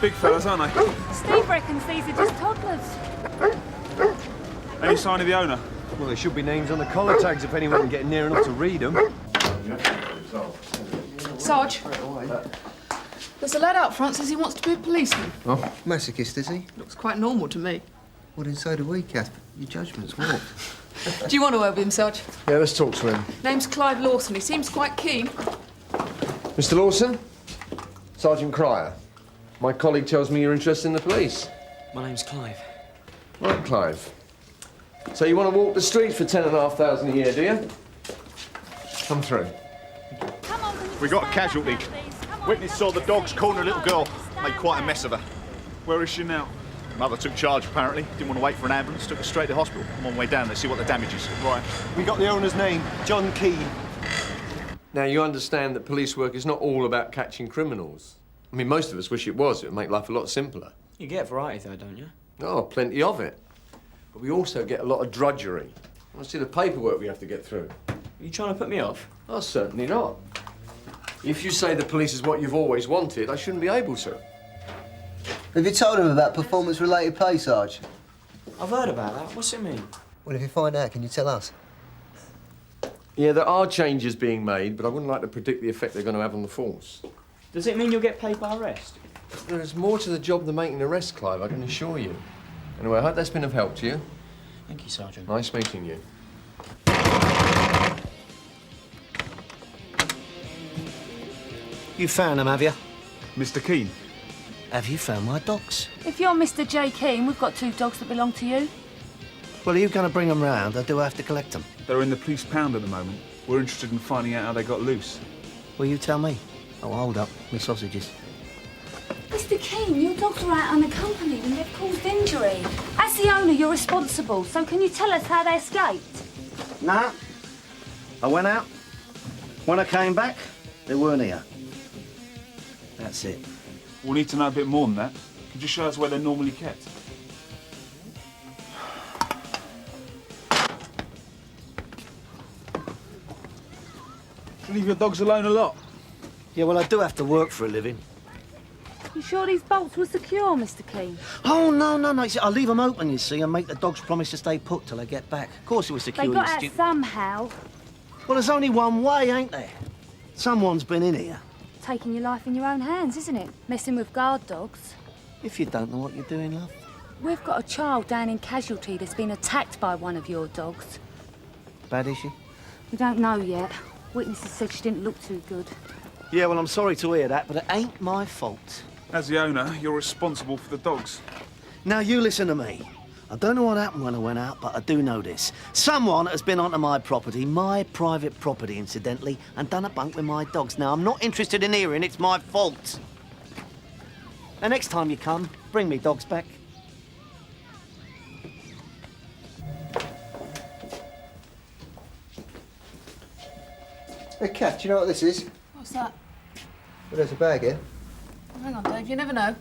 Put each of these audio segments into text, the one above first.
Big fellas, aren't they? Steve reckons these are just toddlers. Any sign of the owner? Well, there should be names on the collar tags if anyone can get near enough to read them. Sarge, there's a lad out front says he wants to be a policeman. Oh, masochist, is he? Looks quite normal to me. Well, then so do we, Kath. Your judgment's warped. Do you want to word with him, Sarge? Yeah, let's talk to him. Name's Clive Lawson. He seems quite keen. Mr. Lawson? Sergeant Cryer. My colleague tells me you're interested in the police. My name's Clive. Right, Clive. So you want to walk the streets for 10,500 a year, do you? Come through. Come on, We got a casualty. Witness saw the dogs corner a little girl. Made quite a mess of her. Where is she now? Mother took charge, apparently. Didn't want to wait for an ambulance. Took her straight to hospital. I'm on my way down there, see what the damage is. Right. We got the owner's name, John Keane. Now, you understand that police work is not all about catching criminals. I mean, most of us wish it was. It would make life a lot simpler. You get variety, though, don't you? Oh, plenty of it. But we also get a lot of drudgery. I see the paperwork we have to get through. Are you trying to put me off? Oh, certainly not. If you say the police is what you've always wanted, I shouldn't be able to. Have you told him about performance-related pay, Sarge? I've heard about that. What's it mean? Well, if you find out, can you tell us? Yeah, there are changes being made, but I wouldn't like to predict the effect they're going to have on the force. Does it mean you'll get paid by arrest? There's more to the job than making an arrest, Clive, I can assure you. Anyway, I hope that's been of help to you. Thank you, Sergeant. Nice meeting you. You found them, have you? Mr. Keane. Have you found my dogs? If you're Mr. J. Keane, we've got 2 dogs that belong to you. Well, are you going to bring them round, or do I have to collect them? They're in the police pound at the moment. We're interested in finding out how they got loose. Will you tell me? Oh, hold up. My sausages. Mr. Keane, your dogs were out unaccompanied and they've caused injury. As the owner, you're responsible, so can you tell us how they escaped? Nah. I went out. When I came back, they weren't here. That's it. We'll need to know a bit more than that. Could you show us where they're normally kept? You leave your dogs alone a lot. Yeah, well, I do have to work for a living. You sure these bolts were secure, Mr. Keane? Oh, no. You see, I leave them open, you see, and make the dogs promise to stay put till I get back. Of course it was secure. They got out somehow. Well, there's only one way, ain't there? Someone's been in here. Taking your life in your own hands, isn't it? Messing with guard dogs. If you don't know what you're doing, love. We've got a child down in casualty that's been attacked by one of your dogs. Bad, is she? We don't know yet. Witnesses said she didn't look too good. Yeah, well, I'm sorry to hear that, but it ain't my fault. As the owner, you're responsible for the dogs. Now, you listen to me. I don't know what happened when I went out, but I do know this. Someone has been onto my property, my private property, incidentally, and done a bunk with my dogs. Now, I'm not interested in hearing it's my fault. And next time you come, bring me dogs back. Hey, Kath, do you know what this is? What's that? Well, there's a bag here. Oh, hang on, Dave. You never know.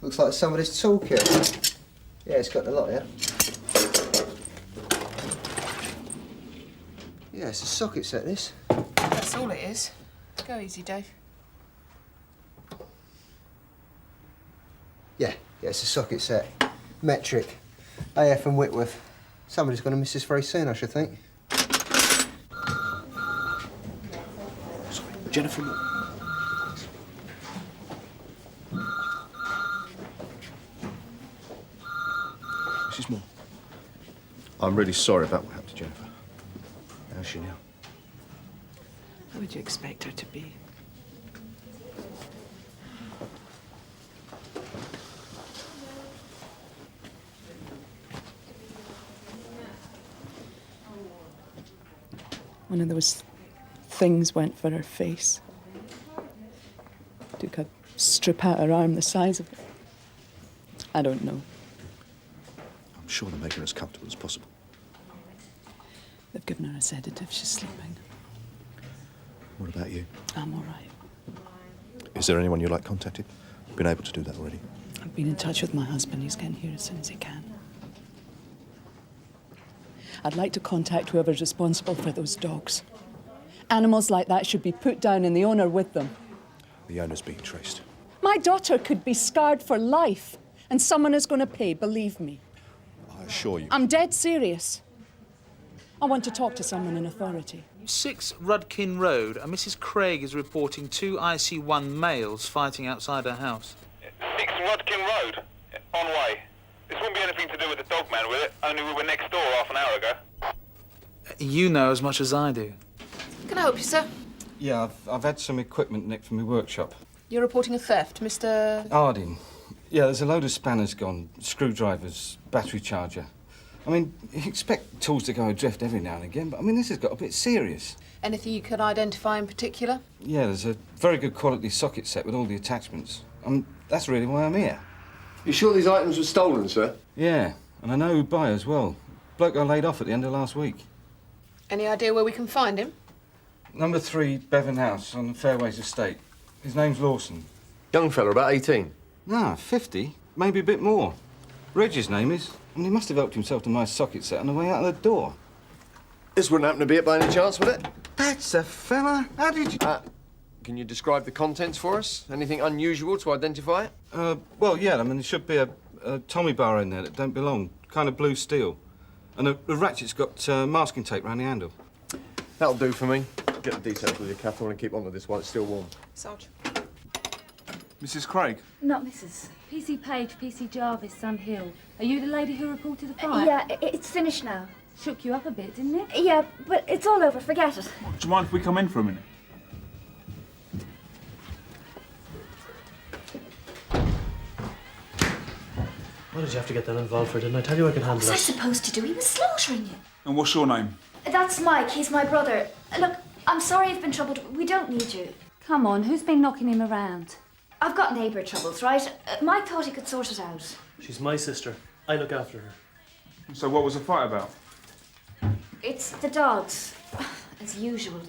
Looks like somebody's toolkit. Yeah, it's got a lot here. Yeah, it's a socket set, this. That's all it is. Go easy, Dave. Yeah, it's a socket set. Metric. AF and Whitworth. Somebody's going to miss this very soon, I should think. Sorry, Jennifer. Mrs. Moore, I'm really sorry about what happened to Jennifer. How's she now? How would you expect her to be? One of those things went for her face. Took a strip out her arm the size of it. I don't know. I'm sure they're making her as comfortable as possible. They've given her a sedative. She's sleeping. What about you? I'm all right. Is there anyone you'd like contacted? Been able to do that already? I've been in touch with my husband. He's getting here as soon as he can. I'd like to contact whoever's responsible for those dogs. Animals like that should be put down and the owner with them. The owner's being traced. My daughter could be scarred for life, and someone is going to pay, believe me. I assure you. I'm dead serious. I want to talk to someone in authority. 6 Rudkin Road, and Mrs. Craig is reporting 2 IC1 males fighting outside her house. 6 Rudkin Road? On way. This wouldn't be anything to do with the dog man, will it? Only we were next door half an hour ago. You know as much as I do. Can I help you, sir? Yeah, I've had some equipment nicked from my workshop. You're reporting a theft, Mr... Harding. Yeah, there's a load of spanners gone, screwdrivers, battery charger. I mean, you expect tools to go adrift every now and again, but I mean, this has got a bit serious. Anything you can identify in particular? Yeah, there's a very good quality socket set with all the attachments. I mean, that's really why I'm here. You sure these items were stolen, sir? Yeah, and I know who by as well. Bloke got laid off at the end of last week. Any idea where we can find him? Number 3, Bevan House, on the Fairways Estate. His name's Lawson. Young fella, about 18. No, 50, maybe a bit more. Reg, his name is. And he must have helped himself to my socket set on the way out of the door. This wouldn't happen to be it by any chance, would it? That's a fella. How did you... Can you describe the contents for us? Anything unusual to identify it? Well, yeah, I mean, there should be a Tommy bar in there that don't belong. Kind of blue steel. And the ratchet's got masking tape round the handle. That'll do for me. Get the details with you, Cato, and keep on with this while it's still warm. Sarge. Mrs. Craig? Not Mrs. PC Page, PC Jarvis, Sun Hill. Are you the lady who reported the fight? Yeah, it's finished now. Shook you up a bit, didn't it? Yeah, but it's all over. Forget it. Do you mind if we come in for a minute? Why did you have to get them involved for? Didn't I tell you I could handle What was I it? supposed to do? He was slaughtering you. And what's your name? That's Mike. He's my brother. Look, I'm sorry you've been troubled. We don't need you. Come on, who's been knocking him around? I've got neighbour troubles, right? Mike thought he could sort it out. She's my sister. I look after her. So what was the fight about? It's the dogs, as usual.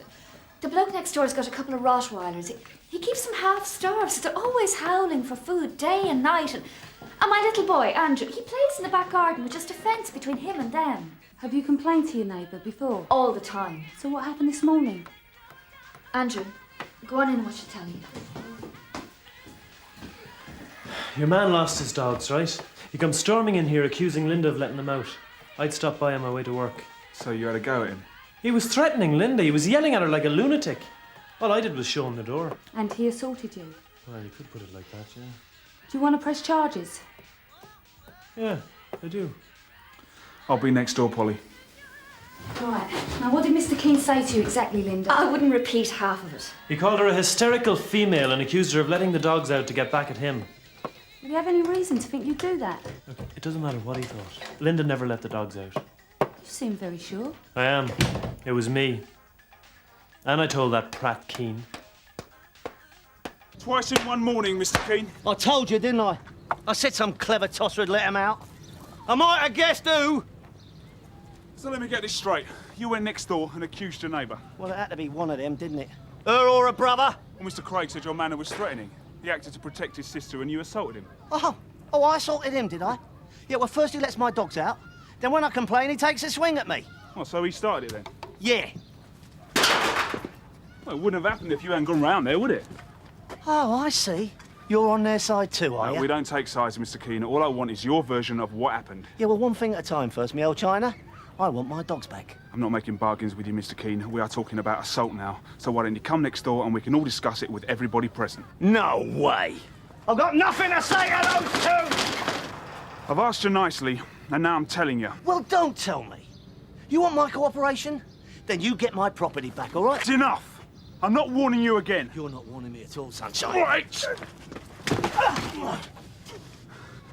The bloke next door's got a couple of Rottweilers. He keeps them half-starved, so they're always howling for food day and night. And my little boy, Andrew, he plays in the back garden with just a fence between him and them. Have you complained to your neighbour before? All the time. So what happened this morning? Andrew, go on in and watch the telly. Your man lost his dogs, right? He comes storming in here accusing Linda of letting them out. I'd stopped by on my way to work. So you had a go at him? He was threatening Linda. He was yelling at her like a lunatic. All I did was show him the door. And he assaulted you? Well, you could put it like that, yeah. Do you want to press charges? Yeah, I do. I'll be next door, Polly. Right. Now, what did Mr. Keane say to you exactly, Linda? I wouldn't repeat half of it. He called her a hysterical female and accused her of letting the dogs out to get back at him. Do you have any reason to think you'd do that? Look, it doesn't matter what he thought. Linda never let the dogs out. You seem very sure. I am. It was me. And I told that prat Keane. Twice in one morning, Mr. Keane. I told you, didn't I? I said some clever tosser would let him out. I might have guessed who. So let me get this straight. You went next door and accused your neighbour. Well, it had to be one of them, didn't it? Her or her brother. Well, Mr. Craig said your manner was threatening. He acted to protect his sister and you assaulted him. Oh, I assaulted him, did I? Yeah, well, first he lets my dogs out. Then when I complain, he takes a swing at me. Oh, so he started it then? Yeah. Well, it wouldn't have happened if you hadn't gone round there, would it? Oh, I see. You're on their side too, are No, you? we don't take sides, Mr. Keane. All I want is your version of what happened. Yeah, well, one thing at a time first, me old China. I want my dogs back. I'm not making bargains with you, Mr. Keane. We are talking about assault now. So why don't you come next door and we can all discuss it with everybody present? No way. I've got nothing to say to those two. I've asked you nicely, and now I'm telling you. Well, don't tell me. You want my cooperation? Then you get my property back, all right? It's enough. I'm not warning you again. You're not warning me at all, sunshine. Right.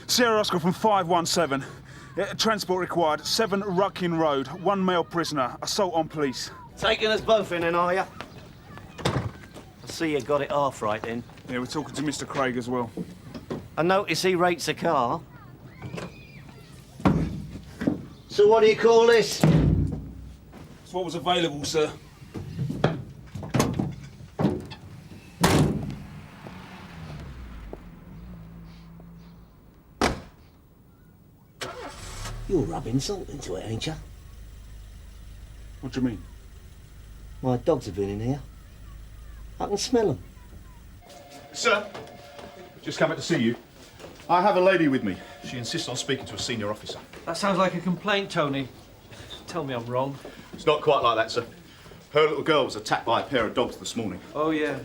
Sierra Oscar from 517. Transport required. 7 Rudkin Road. 1 male prisoner. Assault on police. Taking us both in, then, are you? I see you got it half right, then. Yeah, we're talking to Mr. Craig as well. I notice he rates a car. So what do you call this? It's what was available, sir. You're rubbing salt into it, ain't you? What do you mean? My dogs have been in here. I can smell them. Sir, Just come back to see you. I have a lady with me. She insists on speaking to a senior officer. That sounds like a complaint, Tony. Tell me I'm wrong. It's not quite like that, sir. Her little girl was attacked by a pair of dogs this morning. Oh, yeah.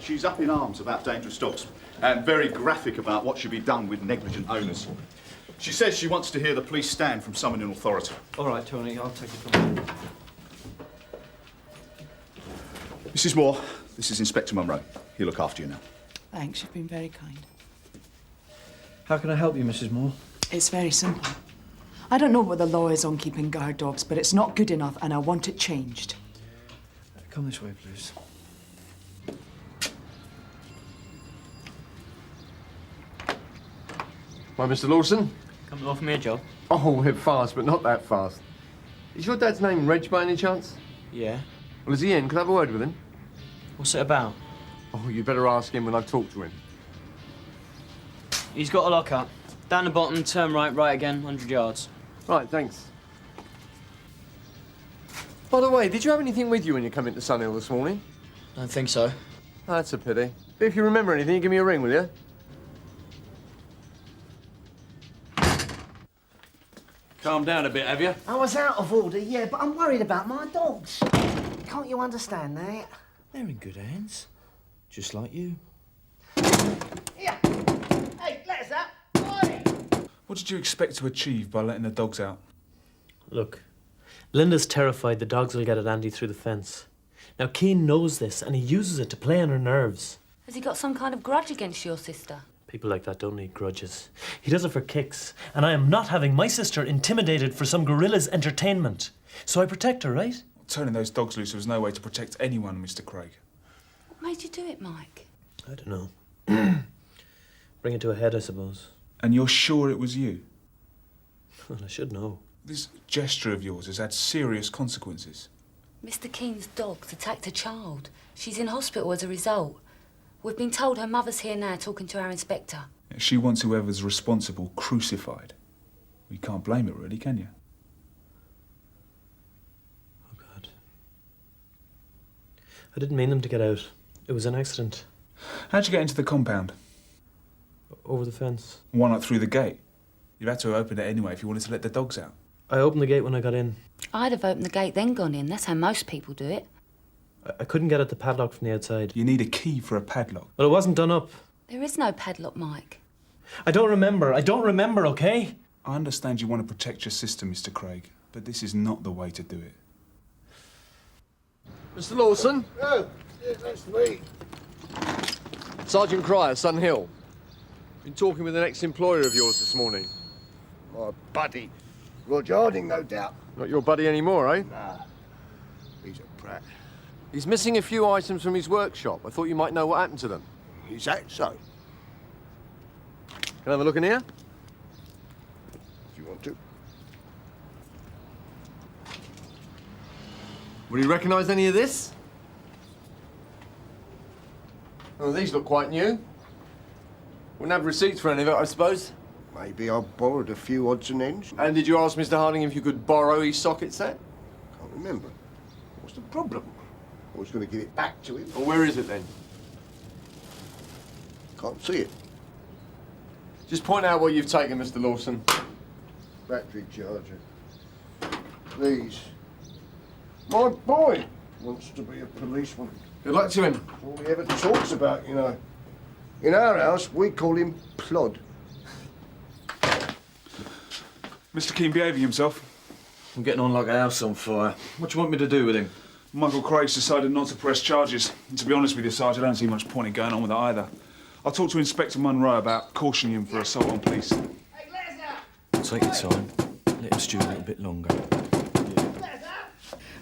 She's up in arms about dangerous dogs and very graphic about what should be done with negligent owners. She says she wants to hear the police stand from someone in authority. All right, Tony, I'll take it from here. Mrs. Moore, this is Inspector Munro. He'll look after you now. Thanks, you've been very kind. How can I help you, Mrs. Moore? It's very simple. I don't know what the law is on keeping guard dogs, but it's not good enough and I want it changed. Come this way, please. Why, Mr. Lawson? Coming off me a job? Oh, we're fast, but not that fast. Is your dad's name Reg by any chance? Yeah. Well, is he in? Can I have a word with him? What's it about? Oh, you'd better ask him when I've talked to him. He's got a lock-up. Down the bottom, turn right, right again, 100 yards. Right, thanks. By the way, did you have anything with you when you come into Sunhill this morning? Don't think so. Oh, that's a pity. But if you remember anything, give me a ring, will you? Calm down a bit, have you? I was out of order, yeah, but I'm worried about my dogs. Can't you understand that? They're in good hands. Just like you. Here. Hey, let us out. What did you expect to achieve by letting the dogs out? Look, Linda's terrified the dogs will get at Andy through the fence. Now, Keane knows this, and he uses it to play on her nerves. Has he got some kind of grudge against your sister? People like that don't need grudges. He does it for kicks, and I am not having my sister intimidated for some gorilla's entertainment. So I protect her, right? Turning those dogs loose was no way to protect anyone, Mr. Craig. What made you do it, Mike? I don't know. Bring it to a head, I suppose. And you're sure it was you? Well, I should know. This gesture of yours has had serious consequences. Mr. Keane's dogs attacked a child. She's in hospital as a result. We've been told her mother's here now talking to our inspector. She wants whoever's responsible crucified. You can't blame it, really, can you? Oh, God. I didn't mean them to get out. It was an accident. How'd you get into the compound? Over the fence. Why not through the gate? You'd had to have opened it anyway if you wanted to let the dogs out. I opened the gate when I got in. I'd have opened the gate then gone in. That's how most people do it. I couldn't get at the padlock from the outside. You need a key for a padlock. Well, it wasn't done up. There is no padlock, Mike. I don't remember, okay? I understand you want to protect your sister, Mr. Craig, but this is not the way to do it. Mr. Lawson? Oh, yeah, that's me. Sergeant Cryer, Sunhill. Been talking with an ex-employer of yours this morning. My buddy. Roger Harding, no doubt. Not your buddy anymore, eh? Nah, he's a brat. He's missing a few items from his workshop. I thought you might know what happened to them. Is that so? Can I have a look in here? If you want to. Would he recognise any of this? Oh, these look quite new. Wouldn't have receipts for any of it, I suppose. Maybe I borrowed a few odds and ends. And did you ask Mr. Harding if you could borrow his socket set? Can't remember. What's the problem? I was going to give it back to him. Well, where is it then? Can't see it. Just point out what you've taken, Mr. Lawson. Battery charger. These. My boy wants to be a policeman. Good luck to him. That's all he ever talks about, you know. In our house, we call him Plod. Mr. Keane behaving himself. I'm getting on like a house on fire. What do you want me to do with him? Michael Craig's decided not to press charges. And to be honest with you, Sarge, I don't see much point in going on with it either. I'll talk to Inspector Munro about cautioning him for assault on police. Take your time. Let him stew a little bit longer.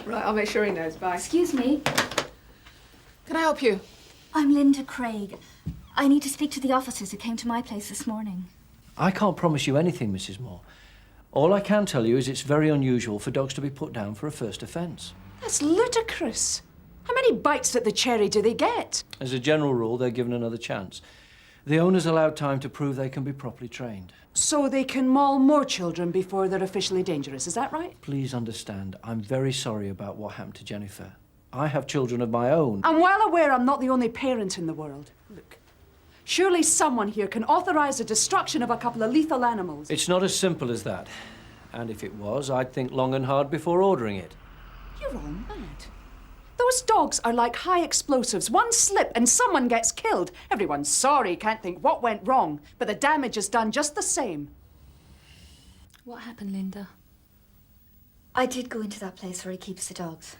Right, I'll make sure he knows. Bye. Excuse me. Can I help you? I'm Linda Craig. I need to speak to the officers who came to my place this morning. I can't promise you anything, Mrs. Moore. All I can tell you is it's very unusual for dogs to be put down for a first offence. That's ludicrous. How many bites at the cherry do they get? As a general rule, they're given another chance. The owner's allowed time to prove they can be properly trained. So they can maul more children before they're officially dangerous, is that right? Please understand, I'm very sorry about what happened to Jennifer. I have children of my own. I'm well aware I'm not the only parent in the world. Look, Surely someone here can authorise the destruction of a couple of lethal animals. It's not as simple as that. And if it was, I'd think long and hard before ordering it. You're all mad. Those dogs are like high explosives. One slip and someone gets killed. Everyone's sorry, can't think what went wrong, but the damage is done just the same. What happened, Linda? I did go into that place where he keeps the dogs.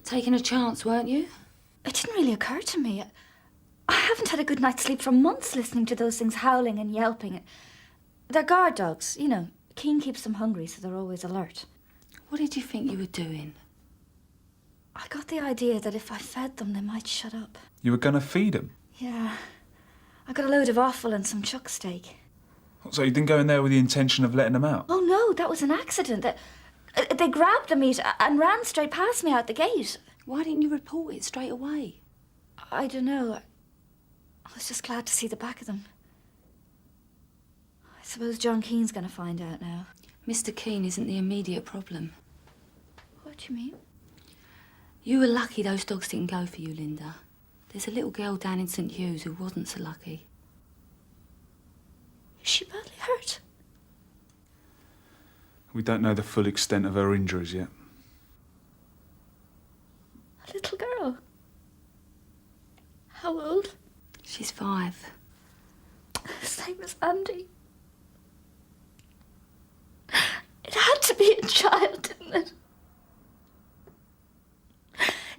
Taking a chance, weren't you? It didn't really occur to me. I haven't had a good night's sleep for months listening to those things howling and yelping. They're guard dogs, you know. Keen keeps them hungry, so they're always alert. What did you think you were doing? I got the idea that if I fed them, they might shut up. You were going to feed him? Yeah. I got a load of offal and some chuck steak. So you didn't go in there with the intention of letting them out? Oh, no, that was an accident. They grabbed the meat and ran straight past me out the gate. Why didn't you report it straight away? I don't know. I was just glad to see the back of them. I suppose John Keane's going to find out now. Mr. Keane isn't the immediate problem. What do you mean? You were lucky those dogs didn't go for you, Linda. There's a little girl down in St. Hugh's who wasn't so lucky. Is she badly hurt? We don't know the full extent of her injuries yet. A little girl? How old? She's 5. Same as Andy. It had to be a child, didn't it?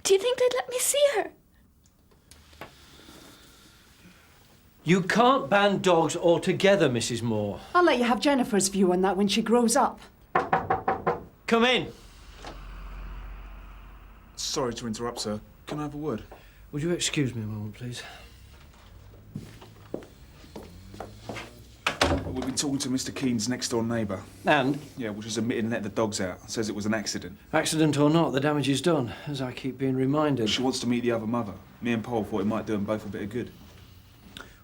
Do you think they'd let me see her? You can't ban dogs altogether, Mrs. Moore. I'll let you have Jennifer's view on that when she grows up. Come in. Sorry to interrupt, sir. Can I have a word? Would you excuse me a moment, please? We've been talking to Mr. Keane's next-door neighbour. And? Yeah, which is admitting let the dogs out. Says it was an accident. Accident or not, the damage is done, as I keep being reminded. She wants to meet the other mother. Me and Paul thought it might do them both a bit of good.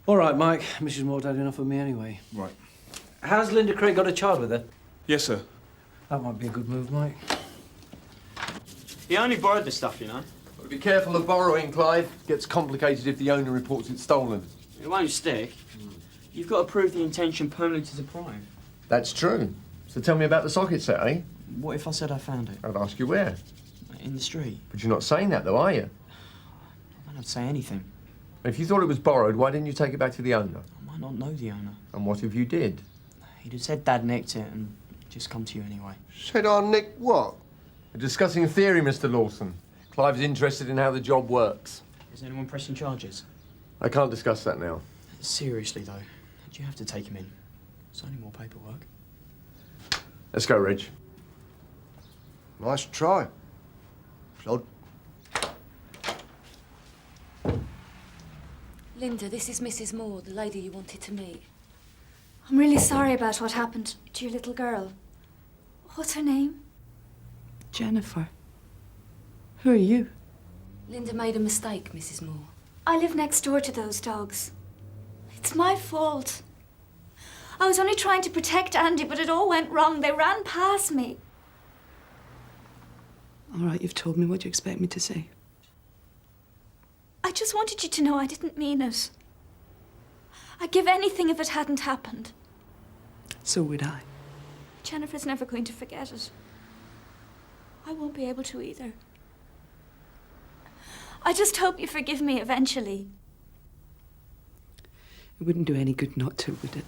All right, Mike. Mrs. Moore had enough of me anyway. Right. Has Linda Craig got a child with her? Yes, sir. That might be a good move, Mike. He only borrowed the stuff, you know. But be careful of borrowing, Clive. Gets complicated if the owner reports it stolen. It won't stick. You've got to prove the intention permanently to deprive. That's true. So tell me about the socket set, eh? What if I said I found it? I'd ask you where. In the street. But you're not saying that, though, are you? I don't say anything. If you thought it was borrowed, why didn't you take it back to the owner? I might not know the owner. And what if you did? He'd have said Dad nicked it and just come to you anyway. Said I nicked what? We're discussing a theory, Mr. Lawson. Clive's interested in how the job works. Is anyone pressing charges? I can't discuss that now. Seriously, though, do you have to take him in? It's only more paperwork. Let's go, Reg. Nice try. Plod. Linda, this is Mrs. Moore, the lady you wanted to meet. I'm really sorry about what happened to your little girl. What's her name? Jennifer. Who are you? Linda made a mistake, Mrs. Moore. I live next door to those dogs. It's my fault. I was only trying to protect Andy, but it all went wrong. They ran past me. All right, you've told me. What do you expect me to say? I just wanted you to know I didn't mean it. I'd give anything if it hadn't happened. So would I. Jennifer's never going to forget it. I won't be able to either. I just hope you forgive me eventually. It wouldn't do any good not to, would it?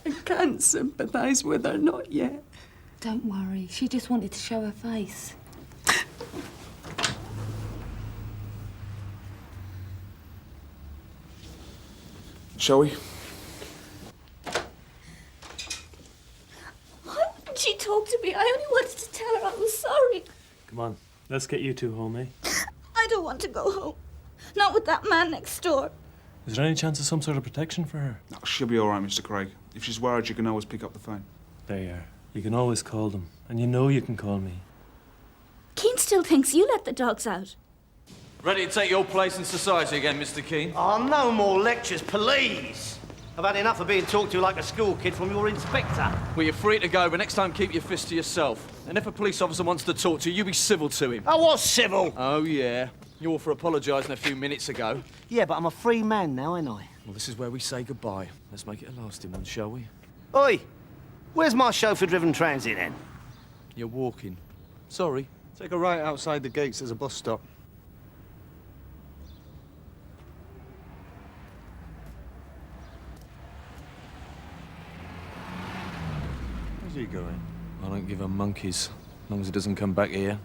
I can't sympathise with her, not yet. Don't worry, she just wanted to show her face. Shall we? Why wouldn't she talk to me? I only wanted to tell her I was sorry. Come on, let's get you two home, eh? I don't want to go home. Not with that man next door. Is there any chance of some sort of protection for her? No, she'll be all right, Mr. Craig. If she's worried, you can always pick up the phone. There you are. You can always call them. And you know you can call me. Keane still thinks you let the dogs out. Ready to take your place in society again, Mr. Keane? Oh, no more lectures, please. I've had enough of being talked to like a school kid from your inspector. Well, you're free to go, but next time keep your fist to yourself. And if a police officer wants to talk to you, you be civil to him. I was civil. Oh, yeah. You all for apologising a few minutes ago. Yeah, but I'm a free man now, ain't I? Well, this is where we say goodbye. Let's make it a lasting one, shall we? Oi! Where's my chauffeur-driven transit, then? You're walking. Sorry. Take a right outside the gates. There's a bus stop. Where's he going? I don't give a monkeys, as long as he doesn't come back here.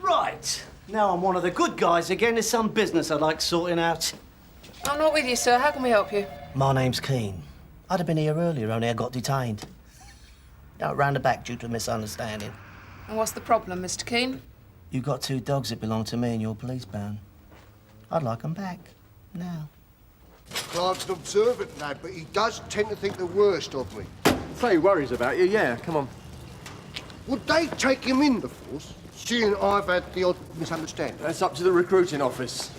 Right. Now I'm one of the good guys again. There's some business I'd like sorting out. I'm not with you, sir. How can we help you? My name's Keane. I'd have been here earlier, only I got detained. Out round the back due to a misunderstanding. And what's the problem, Mr. Keane? You've got 2 dogs that belong to me and you're police-bound. I'd like 'em back. Now. Clive's an observant lad, but he does tend to think the worst of me. Say he worries about you, yeah. Come on. Would they take him in the force, seeing I've had the odd misunderstanding? That's up to the recruiting office.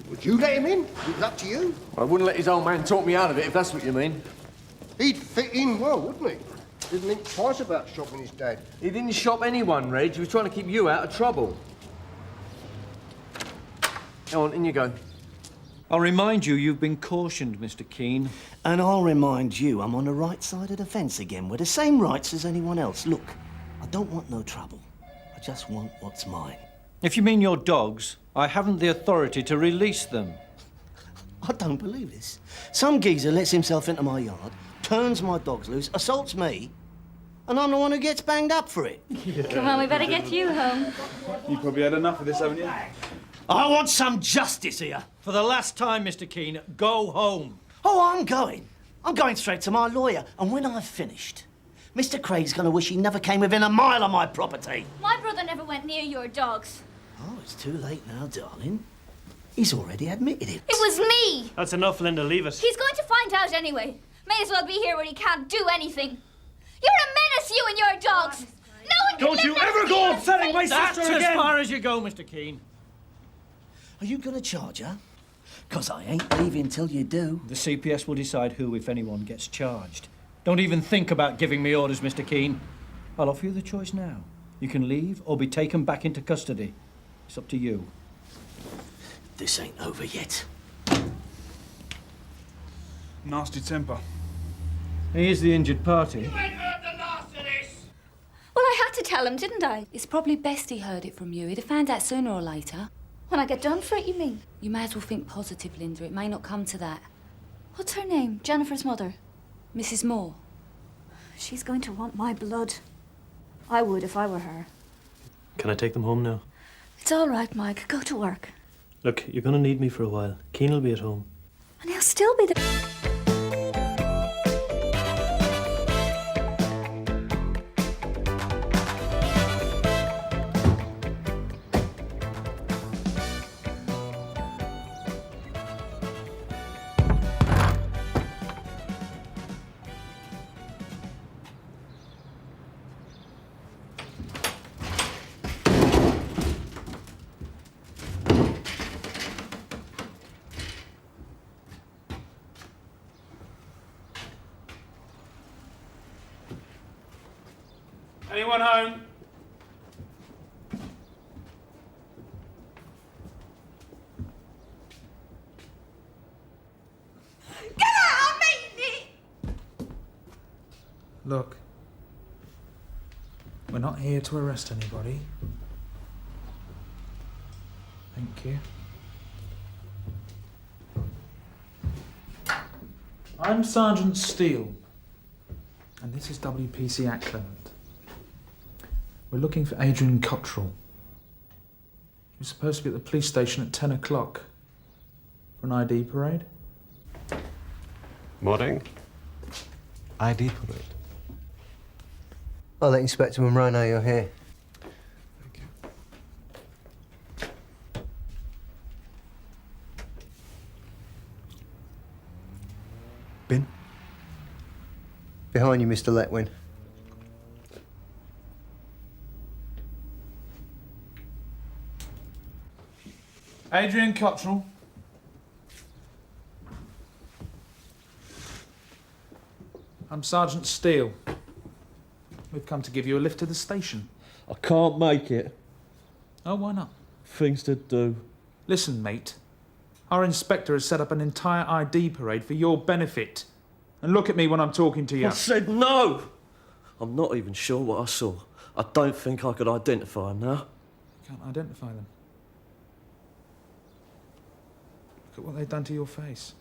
Would you let him in? It was up to you. I wouldn't let his old man talk me out of it, if that's what you mean. He'd fit in well, wouldn't he? Didn't think twice about shopping his dad. He didn't shop anyone, Reg. He was trying to keep you out of trouble. Go on, in you go. I'll remind you, you've been cautioned, Mr. Keane. And I'll remind you, I'm on the right side of the fence again, with the same rights as anyone else. Look, I don't want no trouble. I just want what's mine. If you mean your dogs, I haven't the authority to release them. I don't believe this. Some geezer lets himself into my yard, turns my dogs loose, assaults me, and I'm the one who gets banged up for it. Come on, we better get you home. You probably had enough of this, haven't you? I want some justice here. For the last time, Mr. Keane, go home. Oh, I'm going. I'm going straight to my lawyer, and when I've finished, Mr. Craig's going to wish he never came within a mile of my property. My brother never went near your dogs. Oh, it's too late now, darling. He's already admitted it. It was me! That's enough, Linda. Leave it. He's going to find out anyway. May as well be here when he can't do anything. You're a menace, you and your dogs! No one can Don't you live ever next to go you. upsetting my That's sister again! That's as far as you go, Mr. Keane. Are you going to charge her? 'Cause I ain't leaving till you do. The CPS will decide who, if anyone, gets charged. Don't even think about giving me orders, Mr. Keane. I'll offer you the choice now. You can leave or be taken back into custody. It's up to you. This ain't over yet. Nasty temper. He is the injured party. Well, I had to tell him, didn't I? It's probably best he heard it from you. He'd have found out sooner or later. When I get done for it, you mean? You may as well think positive, Linda. It may not come to that. What's her name? Jennifer's mother? Mrs. Moore. She's going to want my blood. I would if I were her. Can I take them home now? It's all right, Mike. Go to work. Look, you're going to need me for a while. Keane will be at home. And he'll still be there. Anyone home? Get out of me! Look, we're not here to arrest anybody. Thank you. I'm Sergeant Steele, and this is WPC Ackland. We're looking for Adrian Cottrell. He was supposed to be at the police station at 10 o'clock for an ID parade. Morning. ID parade. I'll let Inspector Munro know you're here. Thank you. Bin? Behind you, Mr. Letwin. Adrian Cottrell. I'm Sergeant Steele. We've come to give you a lift to the station. I can't make it. Oh, why not? Things to do. Listen, mate. Our inspector has set up an entire ID parade for your benefit. And look at me when I'm talking to you. I said no! I'm not even sure what I saw. I don't think I could identify them now. Can't identify them. Look at what they've done to your face.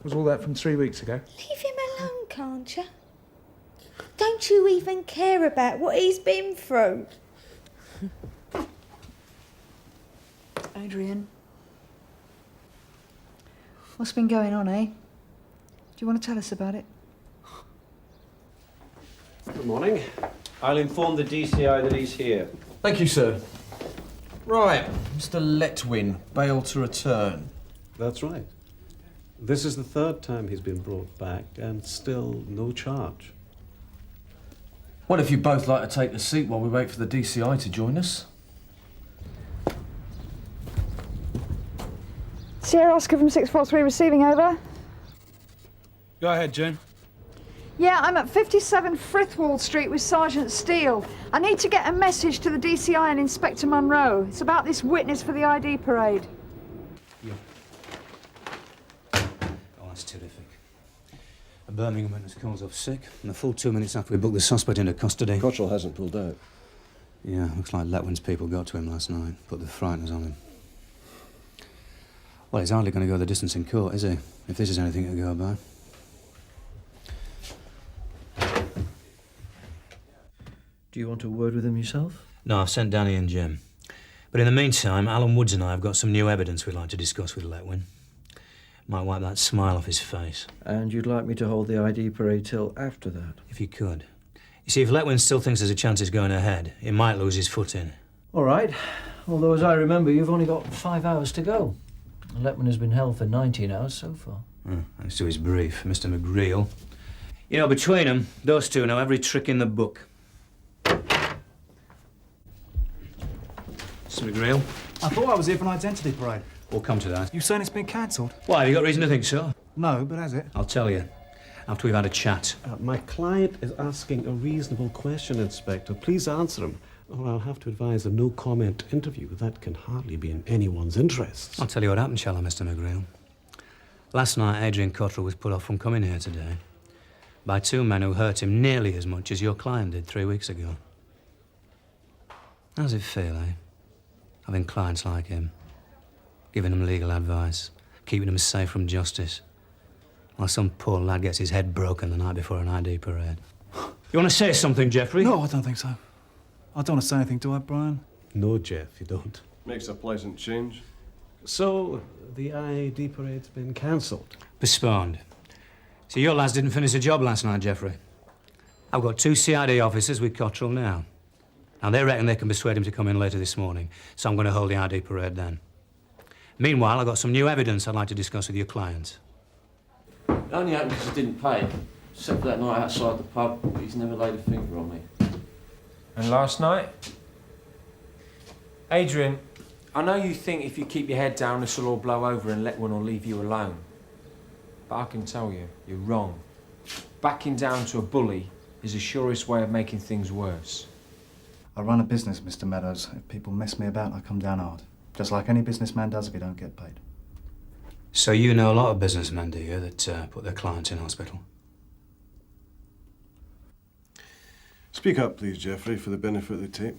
Was all that from 3 weeks ago? Leave him alone, can't you? Don't you even care about what he's been through? Adrian. What's been going on, eh? Do you want to tell us about it? Good morning. I'll inform the DCI that he's here. Thank you, sir. Right, Mr. Letwin, bail to return. That's right. This is the third time he's been brought back, and still no charge. What if you both like to take a seat while we wait for the DCI to join us? Sierra Oscar from 643 receiving, over. Go ahead, June. Yeah, I'm at 57 Frithwald Street with Sergeant Steele. I need to get a message to the DCI and Inspector Munro. It's about this witness for the ID parade. Yeah. Oh, that's terrific. A Birmingham witness calls off sick, and a full 2 minutes after we booked the suspect into custody. Cottrell hasn't pulled out. Yeah, looks like Letwin's people got to him last night, put the frighteners on him. Well, he's hardly going to go the distance in court, is he? If this is anything to go by. Do you want a word with him yourself? No, I've sent Danny and Jim. But in the meantime, Alan Woods and I have got some new evidence we'd like to discuss with Letwin. Might wipe that smile off his face. And you'd like me to hold the ID parade till after that? If you could. You see, if Letwin still thinks there's a chance he's going ahead, he might lose his footing. All right. Although, as I remember, you've only got 5 hours to go. Letwin has been held for 19 hours so far. Thanks to his brief, Mr. McGreal. You know, between them, those two know every trick in the book. Mr. McGreal? I thought I was here for an identity parade. We'll come to that. You saying it's been cancelled? Why, have you got reason to think so? No, but has it? I'll tell you, after we've had a chat. My client is asking a reasonable question, Inspector. Please answer him, or I'll have to advise a no-comment interview. That can hardly be in anyone's interests. I'll tell you what happened, shall I, Mr. McGreal? Last night, Adrian Cottrell was put off from coming here today by 2 men who hurt him nearly as much as your client did 3 weeks ago. How's it feel, eh? Having clients like him, giving them legal advice, keeping them safe from justice, while some poor lad gets his head broken the night before an ID parade. You want to say something, Jeffrey? No, I don't think so. I don't want to say anything, do I, Brian? No, Jeff, you don't. Makes a pleasant change. So, the ID parade's been cancelled? Postponed. See, your lads didn't finish the job last night, Jeffrey. I've got 2 CID officers with Cottrell now. Now, they reckon they can persuade him to come in later this morning, so I'm going to hold the ID parade then. Meanwhile, I've got some new evidence I'd like to discuss with your client. It only happened because he didn't pay. Except for that night outside the pub, he's never laid a finger on me. And last night? Adrian, I know you think if you keep your head down, this will all blow over and Letwin will leave you alone. But I can tell you, you're wrong. Backing down to a bully is the surest way of making things worse. I run a business, Mr. Meadows. If people mess me about, I come down hard. Just like any businessman does if he don't get paid. So you know a lot of businessmen, do you, that put their clients in hospital? Speak up, please, Jeffrey, for the benefit of the tape.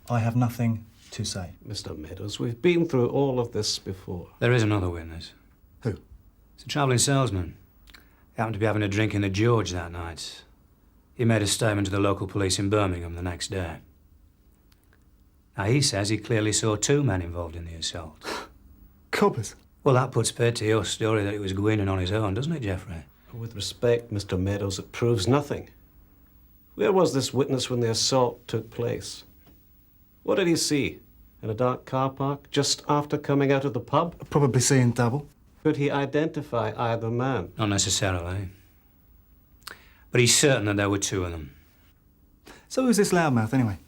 I have nothing to say. Mr. Meadows, we've been through all of this before. There is another witness. Who? It's a travelling salesman. He happened to be having a drink in the George that night. He made a statement to the local police in Birmingham the next day. Now, he says he clearly saw 2 men involved in the assault. Coppers? Well, that puts paid to your story that it was Goodwin on his own, doesn't it, Jeffrey? With respect, Mr. Meadows, it proves nothing. Where was this witness when the assault took place? What did he see? In a dark car park, just after coming out of the pub? Probably seeing double. Could he identify either man? Not necessarily. But he's certain that there were 2 of them. So who's this loudmouth, anyway?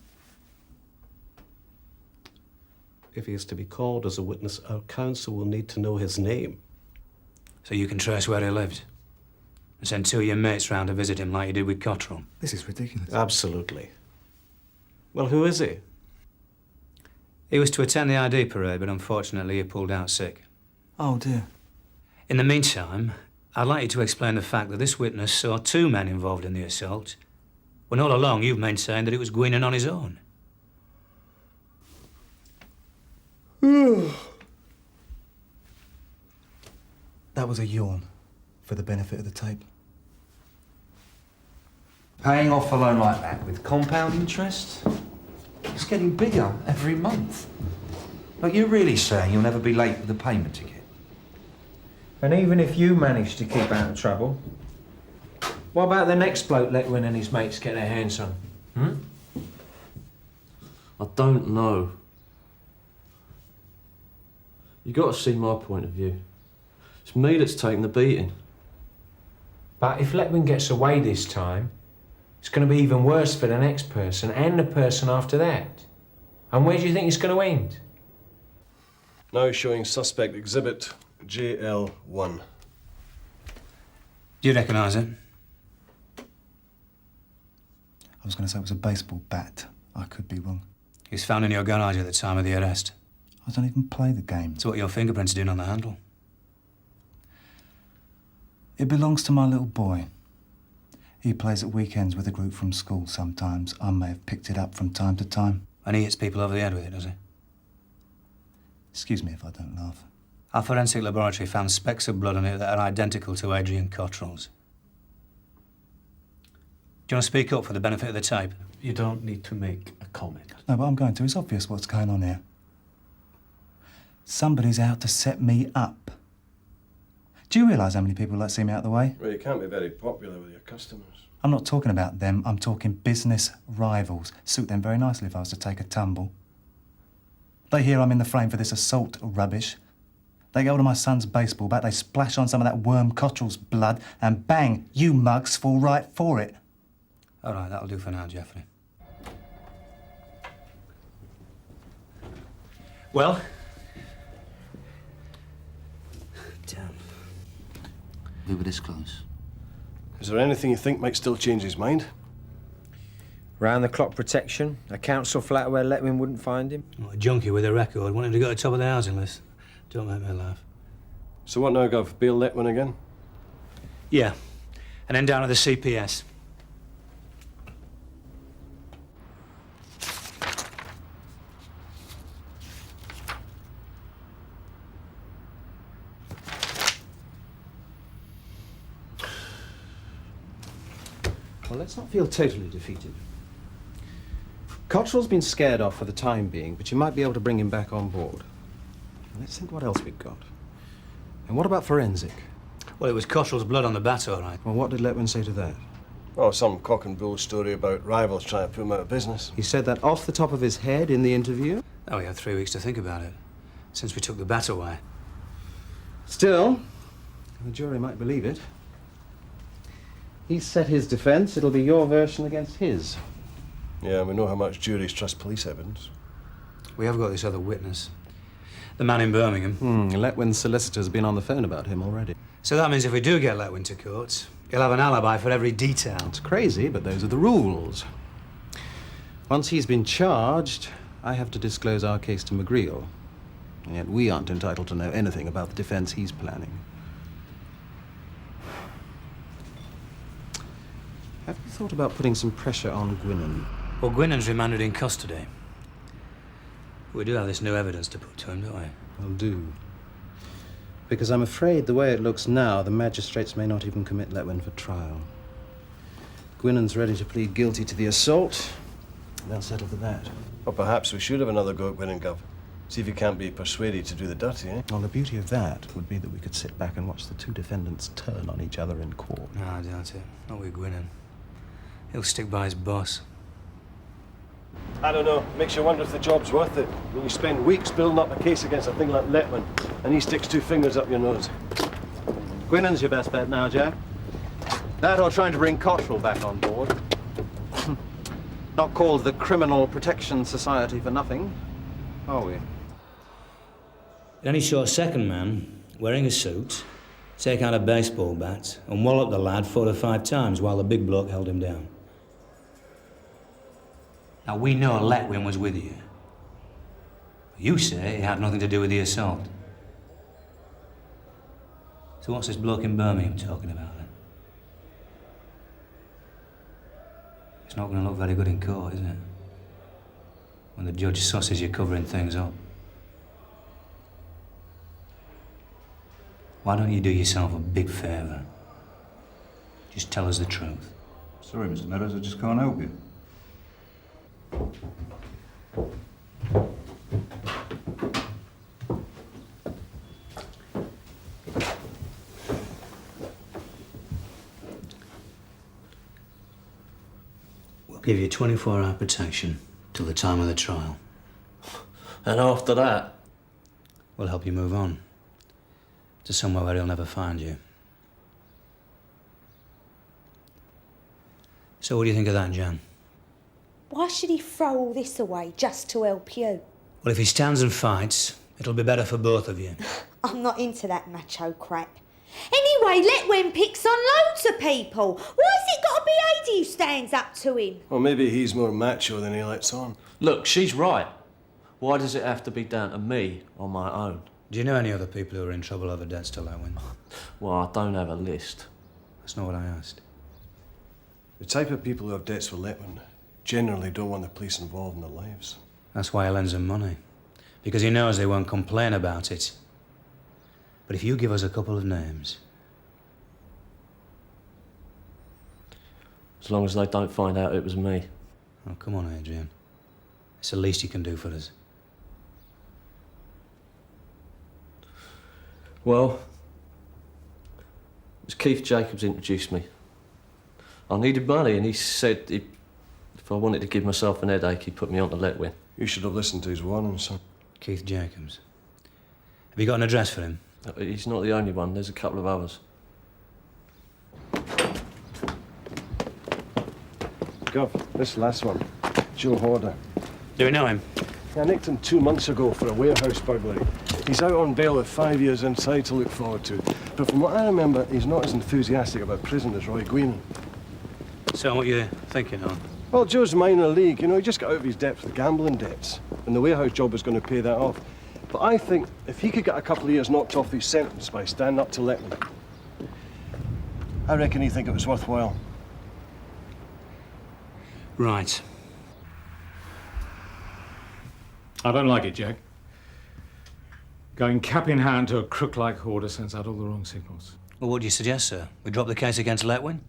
If he is to be called as a witness, our counsel will need to know his name. So you can trace where he lived? And send 2 of your mates round to visit him like you did with Cottrell? This is ridiculous. Absolutely. Well, who is he? He was to attend the ID parade, but unfortunately he pulled out sick. Oh, dear. In the meantime, I'd like you to explain the fact that this witness saw 2 men involved in the assault, when all along you've maintained that it was Gwynn on his own. That was a yawn for the benefit of the tape. Paying off a loan like that with compound interest? It's getting bigger every month. Like, you're really saying you'll never be late with the payment ticket? And even if you manage to keep out of trouble, what about the next bloke Letwin and his mates get their hands on? I don't know. You got to see my point of view. It's me that's taking the beating. But if Letwin gets away this time, it's going to be even worse for the next person and the person after that. And where do you think it's going to end? Now showing suspect exhibit JL1. Do you recognise it? I was going to say it was a baseball bat. I could be wrong. He was found in your garage at the time of the arrest. I don't even play the game. It's what your fingerprints are doing on the handle. It belongs to my little boy. He plays at weekends with a group from school sometimes. I may have picked it up from time to time. And he hits people over the head with it, does he? Excuse me if I don't laugh. Our forensic laboratory found specks of blood on it that are identical to Adrian Cottrell's. Do you want to speak up for the benefit of the tape? You don't need to make a comment. No, but I'm going to. It's obvious what's going on here. Somebody's out to set me up. Do you realise how many people that see me out the way? Well, you can't be very popular with your customers. I'm not talking about them. I'm talking business rivals. Suit them very nicely if I was to take a tumble. They hear I'm in the frame for this assault rubbish. They get hold of my son's baseball bat, they splash on some of that worm Cottrell's blood, and bang, you mugs fall right for it. All right, that'll do for now, Geoffrey. Well? Damn. We were this close. Is there anything you think might still change his mind? Round-the-clock protection, a council flat where Letwin wouldn't find him. Well, a junkie with a record, want him to go to the top of the housing list. Don't make me laugh. So what now, Gov? Bail Letwin again? Yeah, and then down to the CPS. Well, let's not feel totally defeated. Cottrell's been scared off for the time being, but you might be able to bring him back on board. Let's think what else we've got. And what about forensic? Well, it was Cottrell's blood on the bat, all right. Well, what did Letwin say to that? Oh, some cock and bull story about rivals trying to put him out of business. He said that off the top of his head in the interview? Oh, we had 3 weeks to think about it, since we took the bat away. Still, the jury might believe it. He's set his defence. It'll be your version against his. Yeah, we know how much juries trust police evidence. We have got this other witness. The man in Birmingham. Letwin's solicitor's been on the phone about him already. So that means if we do get Letwin to court, he'll have an alibi for every detail. It's crazy, but those are the rules. Once he's been charged, I have to disclose our case to McGreal. And yet we aren't entitled to know anything about the defence he's planning. Have you thought about putting some pressure on Gwynn? Well, Gwynen's remanded in custody. We do have this new evidence to put to him, don't we? Well, do. Because I'm afraid the way it looks now, the magistrates may not even commit Letwin for trial. Gwynen's ready to plead guilty to the assault. They'll settle for that. Or perhaps we should have another go at Gwynn, Gov. See if he can't be persuaded to do the dirty, eh? Well, the beauty of that would be that we could sit back and watch the two defendants turn on each other in court. No, I doubt it. Not with Gwynn. He'll stick by his boss. I don't know. Makes you wonder if the job's worth it. When you spend weeks building up a case against a thing like Letwin, and he sticks 2 fingers up your nose. Gwynen's your best bet now, Jack. That or trying to bring Cottrell back on board. Not called the Criminal Protection Society for nothing, are we? Then he saw a second man, wearing a suit, take out a baseball bat and wallop the lad 4 or 5 times while the big bloke held him down. Now, we know Letwin was with you. You say he had nothing to do with the assault. So what's this bloke in Birmingham talking about, then? It's not going to look very good in court, is it? When the judge susses you covering things up. Why don't you do yourself a big favour? Just tell us the truth. Sorry, Mr. Meadows, I just can't help you. We'll give you 24-hour protection till the time of the trial. And after that? We'll help you move on to somewhere where he'll never find you. So what do you think of that, Jan? Why should he throw all this away just to help you? Well, if he stands and fights, it'll be better for both of you. I'm not into that macho crap. Anyway, Letwin picks on loads of people. Why's it got to be Ady who stands up to him? Well, maybe he's more macho than he lets on. Look, she's right. Why does it have to be down to me on my own? Do you know any other people who are in trouble over debts to Letwin? Well, I don't have a list. That's not what I asked. The type of people who have debts with Letwin generally don't want the police involved in their lives. That's why he lends them money. Because he knows they won't complain about it. But if you give us a couple of names... As long as they don't find out it was me. Oh, come on, Adrian. It's the least you can do for us. Well, it was Keith Jacobs introduced me. I needed money, and he said if I wanted to give myself an headache, he'd put me on to Letwin. You should have listened to his warning, son. Keith Jacobs. Have you got an address for him? He's not the only one. There's a couple of others. Gov, this last one, Joe Horder. Do we know him? I nicked him 2 months ago for a warehouse burglary. He's out on bail with 5 years inside to look forward to. But from what I remember, he's not as enthusiastic about prison as Roy Gwynn. So what you thinking on? Well, Joe's minor league. You know, he just got out of his depth with gambling debts. And the warehouse job was going to pay that off. But I think if he could get a couple of years knocked off his sentence by standing up to Letwin, I reckon he'd think it was worthwhile. Right. I don't like it, Jack. Going cap in hand to a crook like Horder sends out all the wrong signals. Well, what do you suggest, sir? We drop the case against Letwin?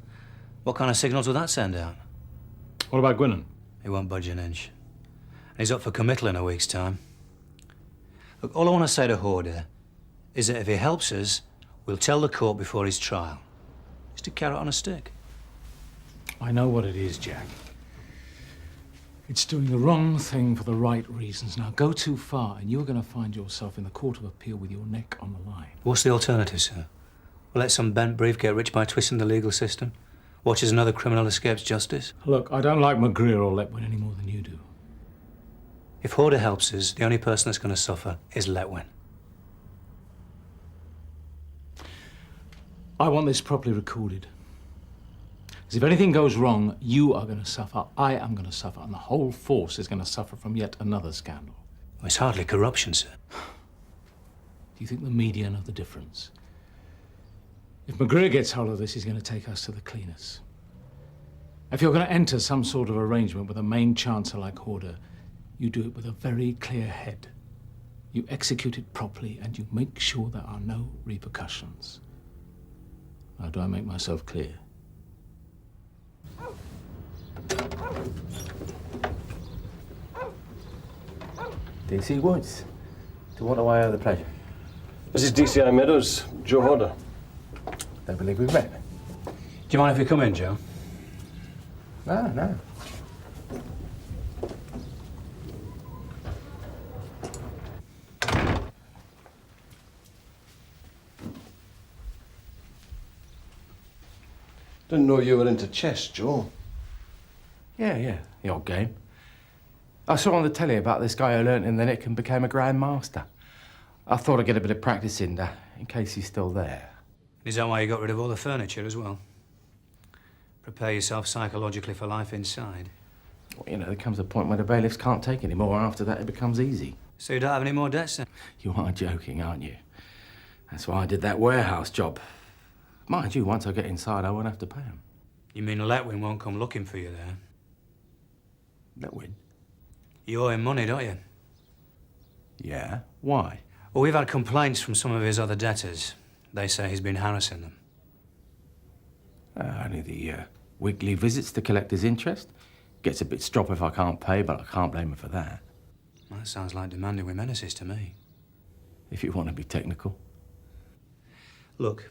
What kind of signals would that send out? What about Gwynn? He won't budge an inch. And he's up for committal in a week's time. Look, all I want to say to Horder is that if he helps us, we'll tell the court before his trial. Just a carrot on a stick. I know what it is, Jack. It's doing the wrong thing for the right reasons. Now, go too far, and you're going to find yourself in the Court of Appeal with your neck on the line. What's the alternative, sir? We'll let some bent brief get rich by twisting the legal system? Watch as another criminal escapes justice? Look, I don't like McGreer or Letwin any more than you do. If Horder helps us, the only person that's going to suffer is Letwin. I want this properly recorded. Because if anything goes wrong, you are going to suffer, I am going to suffer, and the whole force is going to suffer from yet another scandal. Well, it's hardly corruption, sir. Do you think the media know the difference? If McGreer gets hold of this, he's going to take us to the cleaners. If you're going to enter some sort of arrangement with a main chancellor like Horder, you do it with a very clear head. You execute it properly, and you make sure there are no repercussions. Now, do I make myself clear? DC Woods. To what do I owe the pleasure? This is DCI Meadows, Joe Horder. Don't believe we've met. Do you mind if we come in, Joe? No. Didn't know you were into chess, Joe. Yeah, the odd game. I saw on the telly about this guy who learnt in the nick and became a Grand Master. I thought I'd get a bit of practice in case he's still there. Is that why you got rid of all the furniture as well? Prepare yourself psychologically for life inside. Well, you know, there comes a point where the bailiffs can't take any more. After that, it becomes easy. So you don't have any more debts then? You are joking, aren't you? That's why I did that warehouse job. Mind you, once I get inside, I won't have to pay them. You mean Letwin won't come looking for you there? Letwin? You owe him money, don't you? Yeah? Why? Well, we've had complaints from some of his other debtors. They say he's been harassing them. Only the weekly visits to collect his interest. Gets a bit strop if I can't pay, but I can't blame him for that. Well, that sounds like demanding with menaces to me. If you want to be technical. Look,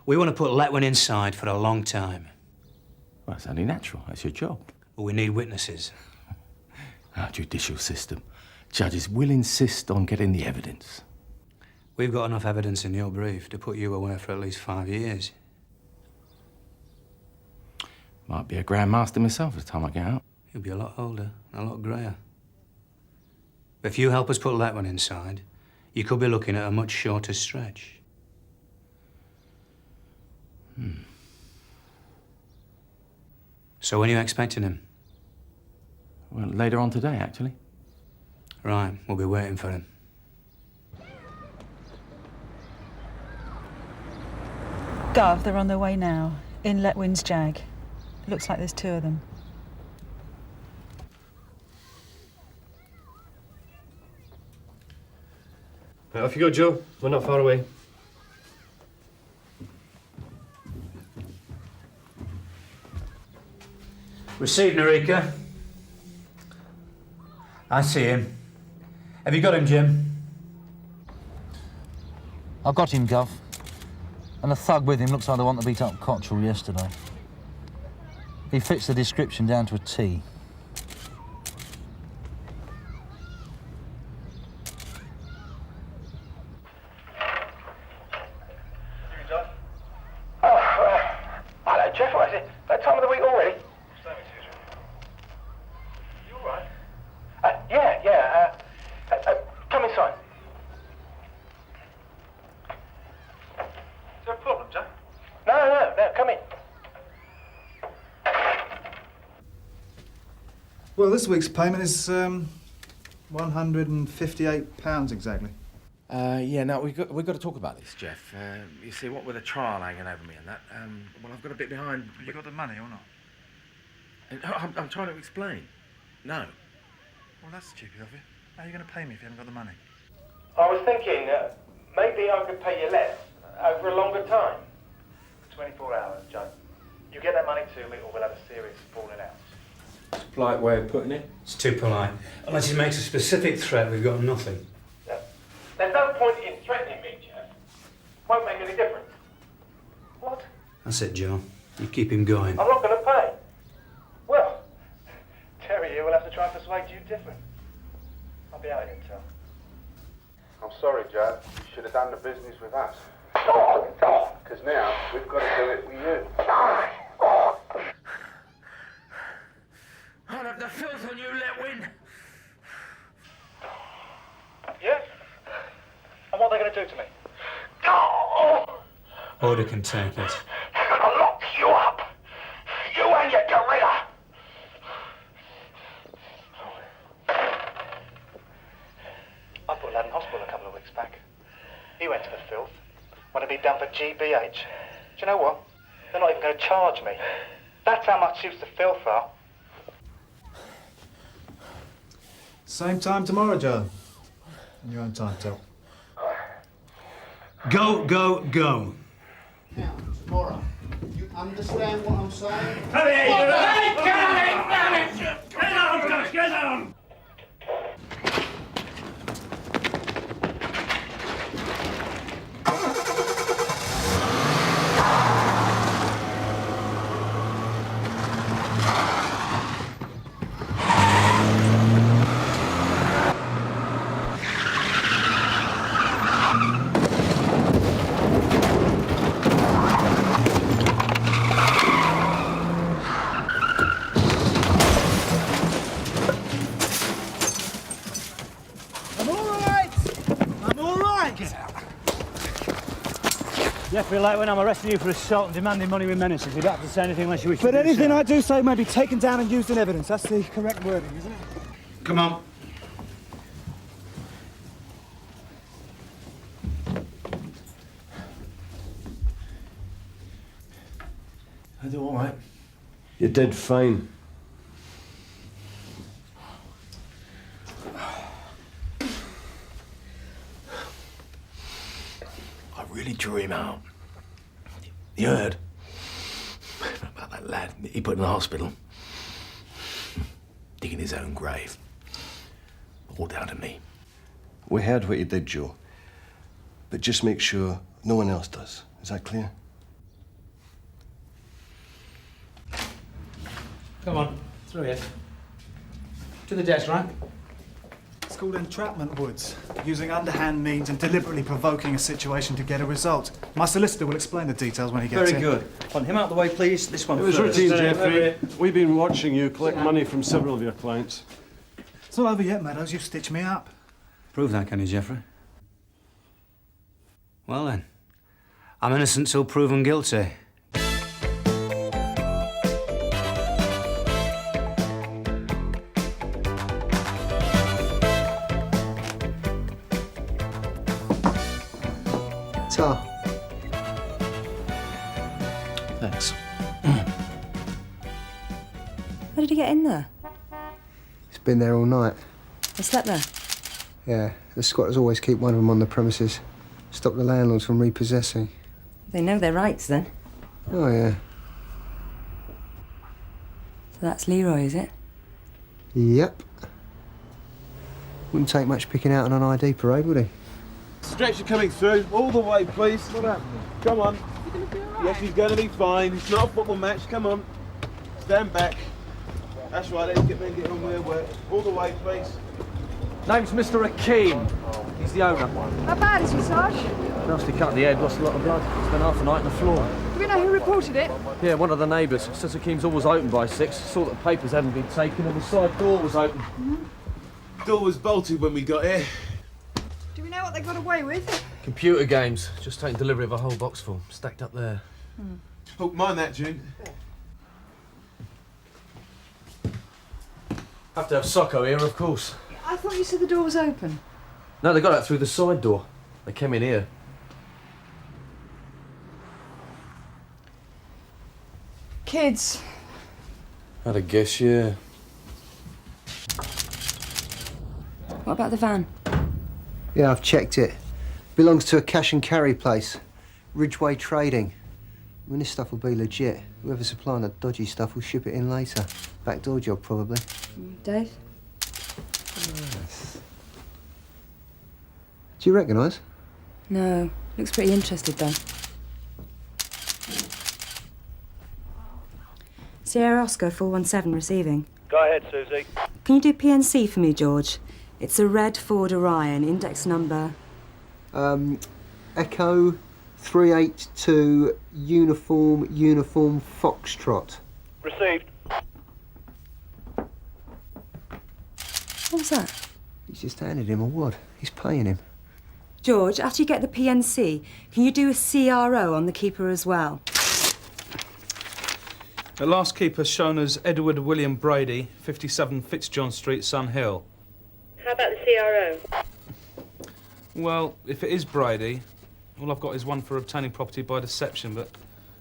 we want to put Letwin inside for a long time. Well, that's only natural. That's your job. But we need witnesses. Our judicial system. Judges will insist on getting the evidence. We've got enough evidence in your brief to put you away for at least 5 years. Might be a Grand Master myself by the time I get out. You'll be a lot older, a lot greyer. But if you help us put Letwin inside, you could be looking at a much shorter stretch. So when are you expecting him? Well, later on today, actually. Right, we'll be waiting for him. Gov, they're on their way now. In Letwin's Jag. Looks like there's 2 of them. Right, off you go, Joe. We're not far away. Received, Narika. I see him. Have you got him, Jim? I've got him, Gov. And the thug with him looks like the one that beat up Cottrell yesterday. He fits the description down to a T. Hello, Jeff. What is it? That time of the week already? You all right? Yeah. Come inside. Is there a problem, Jack? No. Come in. Well, this week's payment is £158 exactly. No, we've got to talk about this, Jeff. You see, what with the trial hanging over me and that, well, I've got a bit behind. You got the money or not? I'm trying to explain. No. Well, that's stupid of you. How are you going to pay me if you haven't got the money? I was thinking maybe I could pay you less over a longer time. 24 hours, Joe. You get that money to me or we'll have a serious falling out. It's a polite way of putting it. It's too polite. Unless he makes a specific threat, we've got nothing. There's no point in threatening me, Jeff. Won't make any difference. What? That's it, Joe. You keep him going. I'm not going to pay. Well, Terry here will have to try and persuade you different. I'll be out here until. I'm sorry, Joe. You should have done the business with us. Because now we've got to do it with you. I'll have the filth on you, Letwin. Yes? And what are they going to do to me? Order can take it. I'll lock you up. You and your gorilla. I put a lad in hospital a couple of weeks back. He went to the filth. Wanted to be done for GBH. Do you know what? They're not even going to charge me. That's how much use the filth are. Same time tomorrow, Joe. In your own time, Tel. Go, go, go. Now, Laura, you understand what I'm saying? Come here, you! Get on! Jeffrey Lightwin, I'm arresting you for assault and demanding money with menaces. You don't have to say anything unless you wish to But do anything so. I do say may be taken down and used in evidence. That's the correct wording, isn't it? Come on. I do all right. You did fine. I really drew him out. You heard about that lad he put in the hospital? Digging his own grave. All down to me. We heard what you did, Joe. But just make sure no one else does. Is that clear? Come on, through here. To the desk, right? It's called entrapment, Woods. Using underhand means and deliberately provoking a situation to get a result. My solicitor will explain the details when he gets in. Very good. On him out of the way, please. This one It was first. routine, Jeffrey. We've been watching you collect money from several of your clients. It's not over yet, Meadows. You've stitched me up. Prove that, can you, Jeffrey? Well then, I'm innocent till proven guilty. Ta. Thanks. How did he get in there? He's been there all night. He slept there? Yeah, the squatters always keep one of them on the premises. Stop the landlords from repossessing. They know their rights then. Oh, yeah. So that's Leroy, is it? Yep. Wouldn't take much picking out on an ID parade, would he? Stretcher coming through. All the way, please. What happened? Come on. Yes, he's going to be fine. It's not a football match. Come on. Stand back. That's right. Let's get on with their work. All the way, please. Name's Mr. Akeem. He's the owner. How bad is he, Sarge? Nasty cut in the head, lost a lot of blood. Spent half the night on the floor. Do we know who reported it? Yeah, one of the neighbours. Says Akeem's always open by 6. Saw that the papers hadn't been taken and the side door was open. Door was bolted when we got here. Do we know what they got away with? Computer games. Just taking delivery of a whole box full. Stacked up there. Oh, mind that, June. Have to have Socko here, of course. I thought you said the door was open. No, they got out through the side door. They came in here. Kids. I'd have guessed, yeah. What about the van? Yeah, I've checked it. Belongs to a cash and carry place. Ridgeway Trading. I mean, this stuff will be legit. Whoever's supplying the dodgy stuff will ship it in later. Backdoor job, probably. Dave? Yes. Do you recognise? No. Looks pretty interested, though. Sierra Oscar 417 receiving. Go ahead, Suzi. Can you do PNC for me, George? It's a red Ford Orion, index number. Echo 382 Uniform Foxtrot. Received. What was that? He's just handed him a wad. He's paying him. George, after you get the PNC, can you do a CRO on the keeper as well? The last keeper shown as Edward William Brady, 57 Fitzjohn Street, Sun Hill. How about the CRO? Well, if it is Brady, all I've got is one for obtaining property by deception, but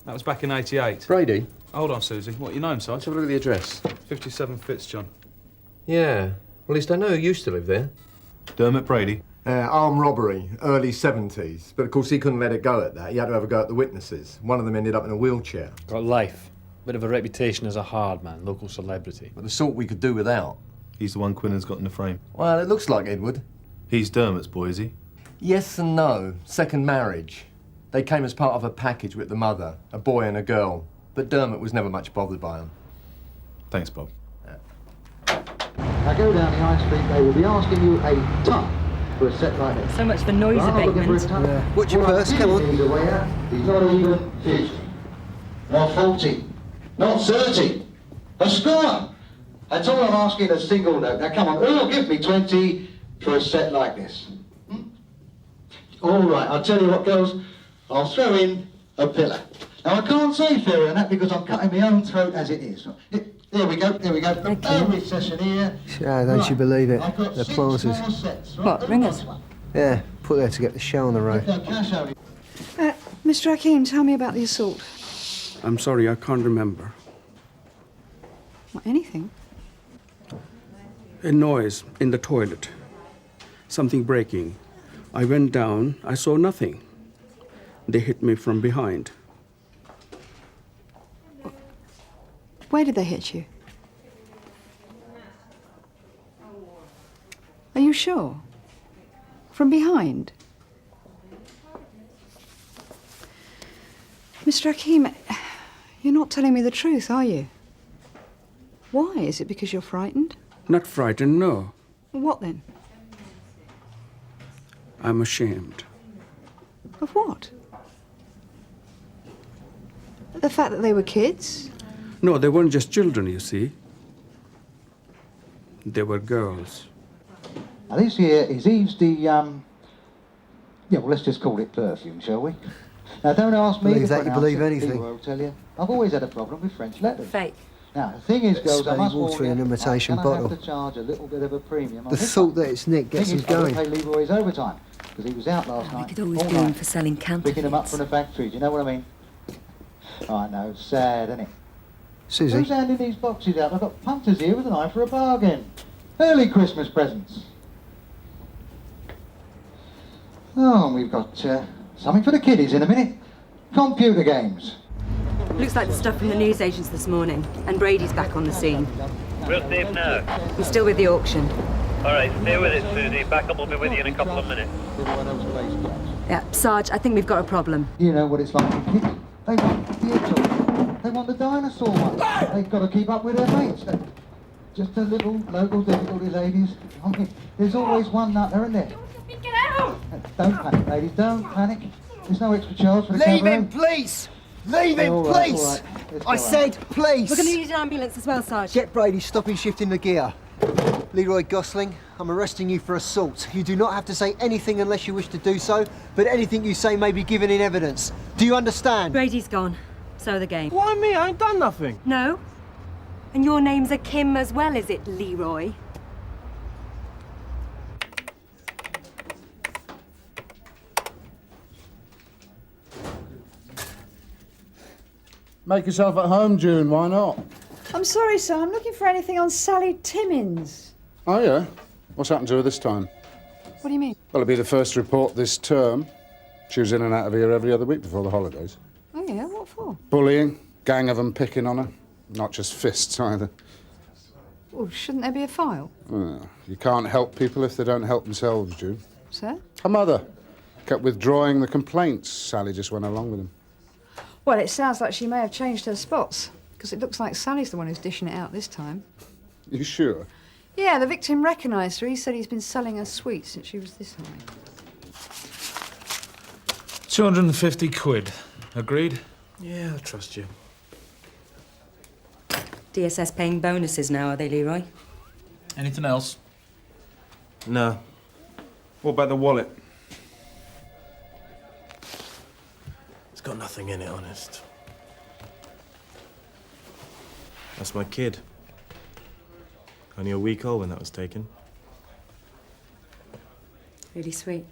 that was back in '88. Brady? Hold on, Suzi. What, you know him, Sarge? Let's have a look at the address. 57 Fitzjohn. Yeah. Well, at least I know who used to live there. Dermot Brady. Armed robbery, early 70s. But of course he couldn't let it go at that. He had to have a go at the witnesses. One of them ended up in a wheelchair. Got life. Bit of a reputation as a hard man, local celebrity. But the sort we could do without. He's the one Quinnan's got in the frame. Well, it looks like Edward. He's Dermot's boy, is he? Yes and no. Second marriage. They came as part of a package with the mother, a boy and a girl. But Dermot was never much bothered by them. Thanks, Bob. Now go down the high street, they will be asking you a ton for a set like this. So much for noise abatement. Watch your purse, come on. He's not even 50. Not 40. Not 30. A score! That's all I'm asking, a single note. Now come on, who'll give me 20 for a set like this? All right, I'll tell you what, girls. I'll throw in a pillar. Now, I can't say fairer than that because I'm cutting my own throat as it is. There we go. No recession here. Yeah, don't you believe it? I've got They're 6 planters. more sets. What, ringers? Yeah, put there to get the show on the road. No cash out. Mr. Hakim, tell me about the assault. I'm sorry, I can't remember. What, anything? A noise in the toilet. Something breaking. I went down, I saw nothing. They hit me from behind. Where did they hit you? Are you sure? From behind? Mr. Hakim, you're not telling me the truth, are you? Why? Is it because you're frightened? Not frightened, no. What then? I'm ashamed. Of what? The fact that they were kids? No, they weren't just children, you see. They were girls. Now, this here is Eve's yeah, well, let's just call it perfume, shall we? Now, don't ask me Believe to that, you pronounce believe it. anything. I'll tell you. I've always had a problem with French letters. Fake. Now, the thing is, girls, I Smelly must water warn in you, an imitation I'm gonna bottle. have to charge a little bit of a premium on The this thought one. that it's Nick gets him Thing is, I've going. got to pay Leroy's overtime, because he was out last night. We could always all do him night, for selling picking them up counterfeits. from the factory. Do you know what I mean? I know, sad, isn't it? Suzi? Who's handing these boxes out? I've got punters here with an eye for a bargain. Early Christmas presents. Oh, and we've got something for the kiddies in a minute. Computer games. Looks like the stuff from the newsagents this morning. And Brady's back on the scene. We'll see him now. He's still with the auction. All right, stay with it, Suzi. Backup will be with you in a couple of minutes. Yeah, Sarge, I think we've got a problem. You know what it's like for kids. They want theatre. They want the dinosaur one. They've got to keep up with their mates. Just a little local difficulties, ladies. I mean, there's always one nut there, isn't there? Get out! Don't panic, ladies. Don't panic. There's no extra charge for the Leave cabaret. him, please! Leave him, All right, please! all right. Let's I go said, out. please! We're going to need an ambulance as well, Sarge. Get Brady stopping shifting the gear. Leroy Gosling, I'm arresting you for assault. You do not have to say anything unless you wish to do so, but anything you say may be given in evidence. Do you understand? Brady's gone. So are the game. Why me? I ain't done nothing. No? And your name's a Kim as well, is it, Leroy? Make yourself at home, June, why not? I'm sorry, sir. I'm looking for anything on Sally Timmins. Oh, yeah? What's happened to her this time? What do you mean? Well, it'll be the first report this term. She was in and out of here every other week before the holidays. Oh, yeah? What for? Bullying, gang of them picking on her. Not just fists, either. Well, shouldn't there be a file? Well, you can't help people if they don't help themselves, June. Sir? Her mother kept withdrawing the complaints. Sally just went along with them. Well, it sounds like she may have changed her spots, because it looks like Sally's the one who's dishing it out this time. You sure? Yeah, the victim recognised her. He said he's been selling her sweets since she was this high. 250 quid. Agreed? Yeah, I trust you. DSS paying bonuses now, are they, Leroy? Anything else? No. What about the wallet? It's got nothing in it, honest. That's my kid. Only a week old when that was taken. Really sweet.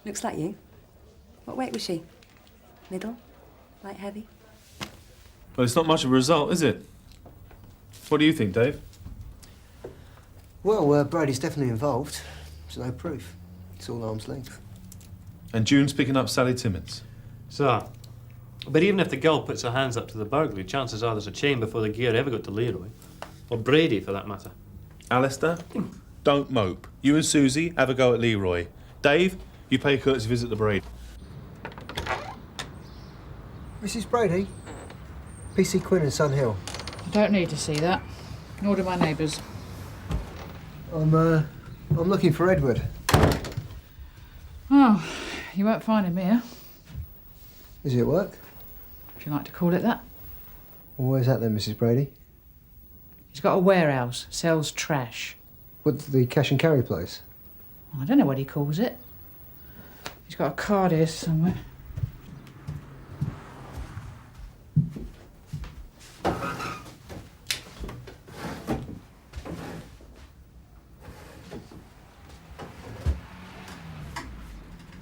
Looks like you. What weight was she? Middle? Light heavy? Well, it's not much of a result, is it? What do you think, Dave? Well, Brady's definitely involved. There's no proof. It's all arm's length. And June's picking up Sally Timmins. So, but even if the girl puts her hands up to the burglary, chances are there's a chain before the gear ever got to Leroy. Or Brady, for that matter. Alistair, don't mope. You and Suzi have a go at Leroy. Dave, you pay a courtesy visit to Brady. Mrs. Brady? PC Quinn and Sun Hill. I don't need to see that. Nor do my neighbours. I'm looking for Edward. Oh, you won't find him here, Is he at work? if you like to call it that. Well, where's that then, Mrs. Brady? He's got a warehouse, sells trash. What, the cash and carry place? I don't know what he calls it. He's got a card here somewhere.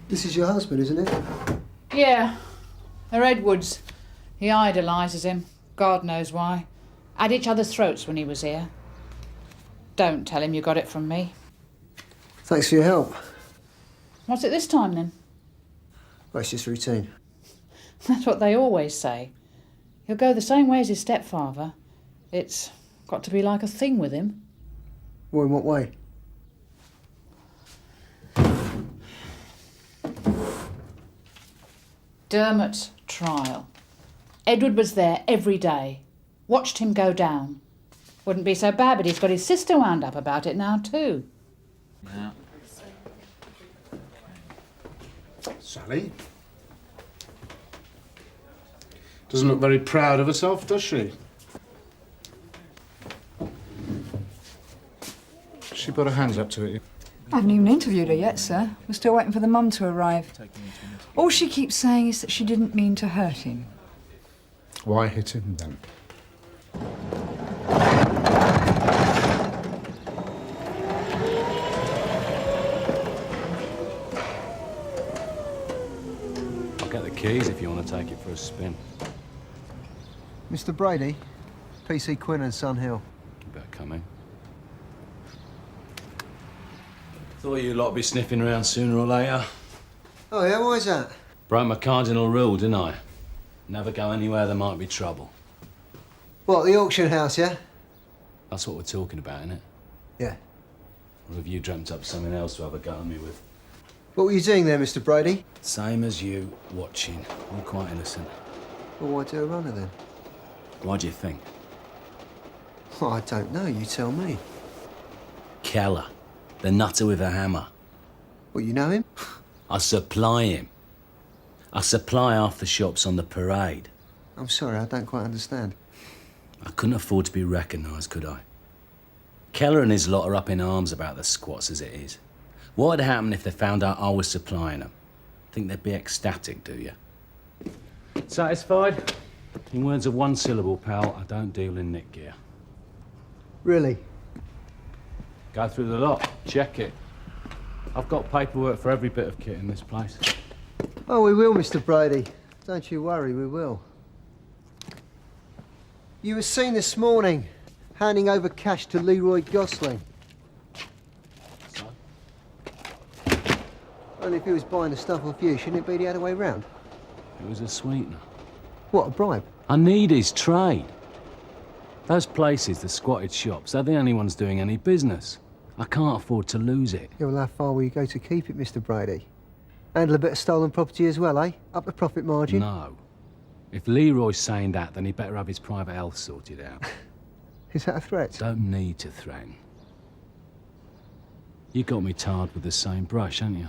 This is your husband, isn't it? Yeah. They're Edward's. He idolises him. God knows why. At each other's throats when he was here. Don't tell him you got it from me. Thanks for your help. What's it this time, then? Well, it's just routine. That's what they always say. He'll go the same way as his stepfather. It's got to be like a thing with him. Well, in what way? Dermot's trial. Edward was there every day. Watched him go down. Wouldn't be so bad, but he's got his sister wound up about it now, too. Yeah. Sally? Doesn't look very proud of herself, does she? She put her hands up to it. I haven't even interviewed her yet, sir. We're still waiting for the mum to arrive. All she keeps saying is that she didn't mean to hurt him. Why hit him then? I'll get the keys if you want to take it for a spin. Mr. Brady, PC Quinn and Sun Hill. You better come in. Thought you lot would be sniffing around sooner or later. Oh, yeah? Why's that? Broke my cardinal rule, didn't I? Never go anywhere there might be trouble. What, the auction house, yeah? That's what we're talking about, innit? Yeah. Or have you dreamt up something else to have a go at me with? What were you doing there, Mr. Brady? Same as you, watching. All quite innocent. Well, why do a runner then? Why do you think? Oh, I don't know. You tell me. Keller, the nutter with a hammer. Well, you know him? I supply him. I supply half the shops on the parade. I'm sorry, I don't quite understand. I couldn't afford to be recognised, could I? Keller and his lot are up in arms about the squats as it is. What would happen if they found out I was supplying them? Think they'd be ecstatic, do you? Satisfied? In words of one syllable, pal, I don't deal in nick gear. Really? Go through the lot, check it. I've got paperwork for every bit of kit in this place. Oh, we will, Mr. Brady. Don't you worry, we will. You were seen this morning handing over cash to Leroy Gosling. So? Only if he was buying the stuff off you, shouldn't it be the other way round? It was a sweetener. What, a bribe? I need his trade. Those places, the squatted shops, they're the only ones doing any business. I can't afford to lose it. Yeah, well, how far will you go to keep it, Mr. Brady? Handle a bit of stolen property as well, eh? Up the profit margin? No. If Leroy's saying that, then he better have his private health sorted out. Is that a threat? Don't need to threaten. You got me tarred with the same brush, haven't you?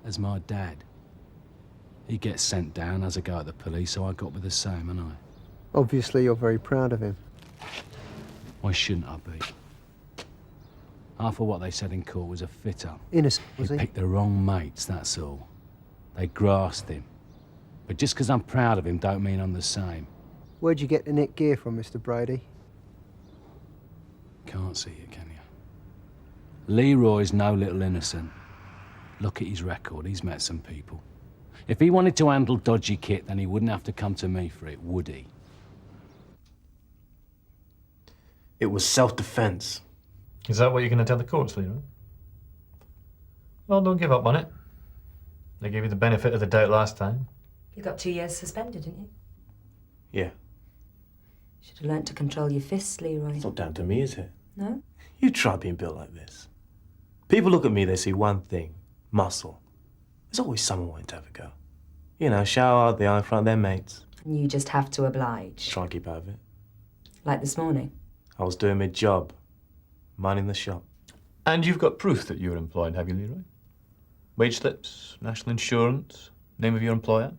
As my dad. He gets sent down, has a go at the police, so I got with the same, haven't I? Obviously, you're very proud of him. Why shouldn't I be? Half of what they said in court was a fit-up. Innocent, was he? Picked the wrong mates, that's all. They grasped him. But just because I'm proud of him don't mean I'm the same. Where'd you get the nick gear from, Mr. Brady? Can't see it, can you? Leroy's no little innocent. Look at his record, he's met some people. If he wanted to handle dodgy kit, then he wouldn't have to come to me for it, would he? It was self-defense. Is that what you're going to tell the courts, Leroy? Well, don't give up on it. They gave you the benefit of the doubt last time. You got 2 years suspended, didn't you? Yeah. Should have learnt to control your fists, Leroy. It's not down to me, is it? No? You try being built like this. People look at me, they see one thing. Muscle. There's always someone wanting to have a go. You know, show out the eye in front of their mates. And you just have to oblige. Try and keep out of it. Like this morning. I was doing my job. Minding the shop. And you've got proof that you were employed, have you, Leroy? Wage slips, national insurance, name of your employer?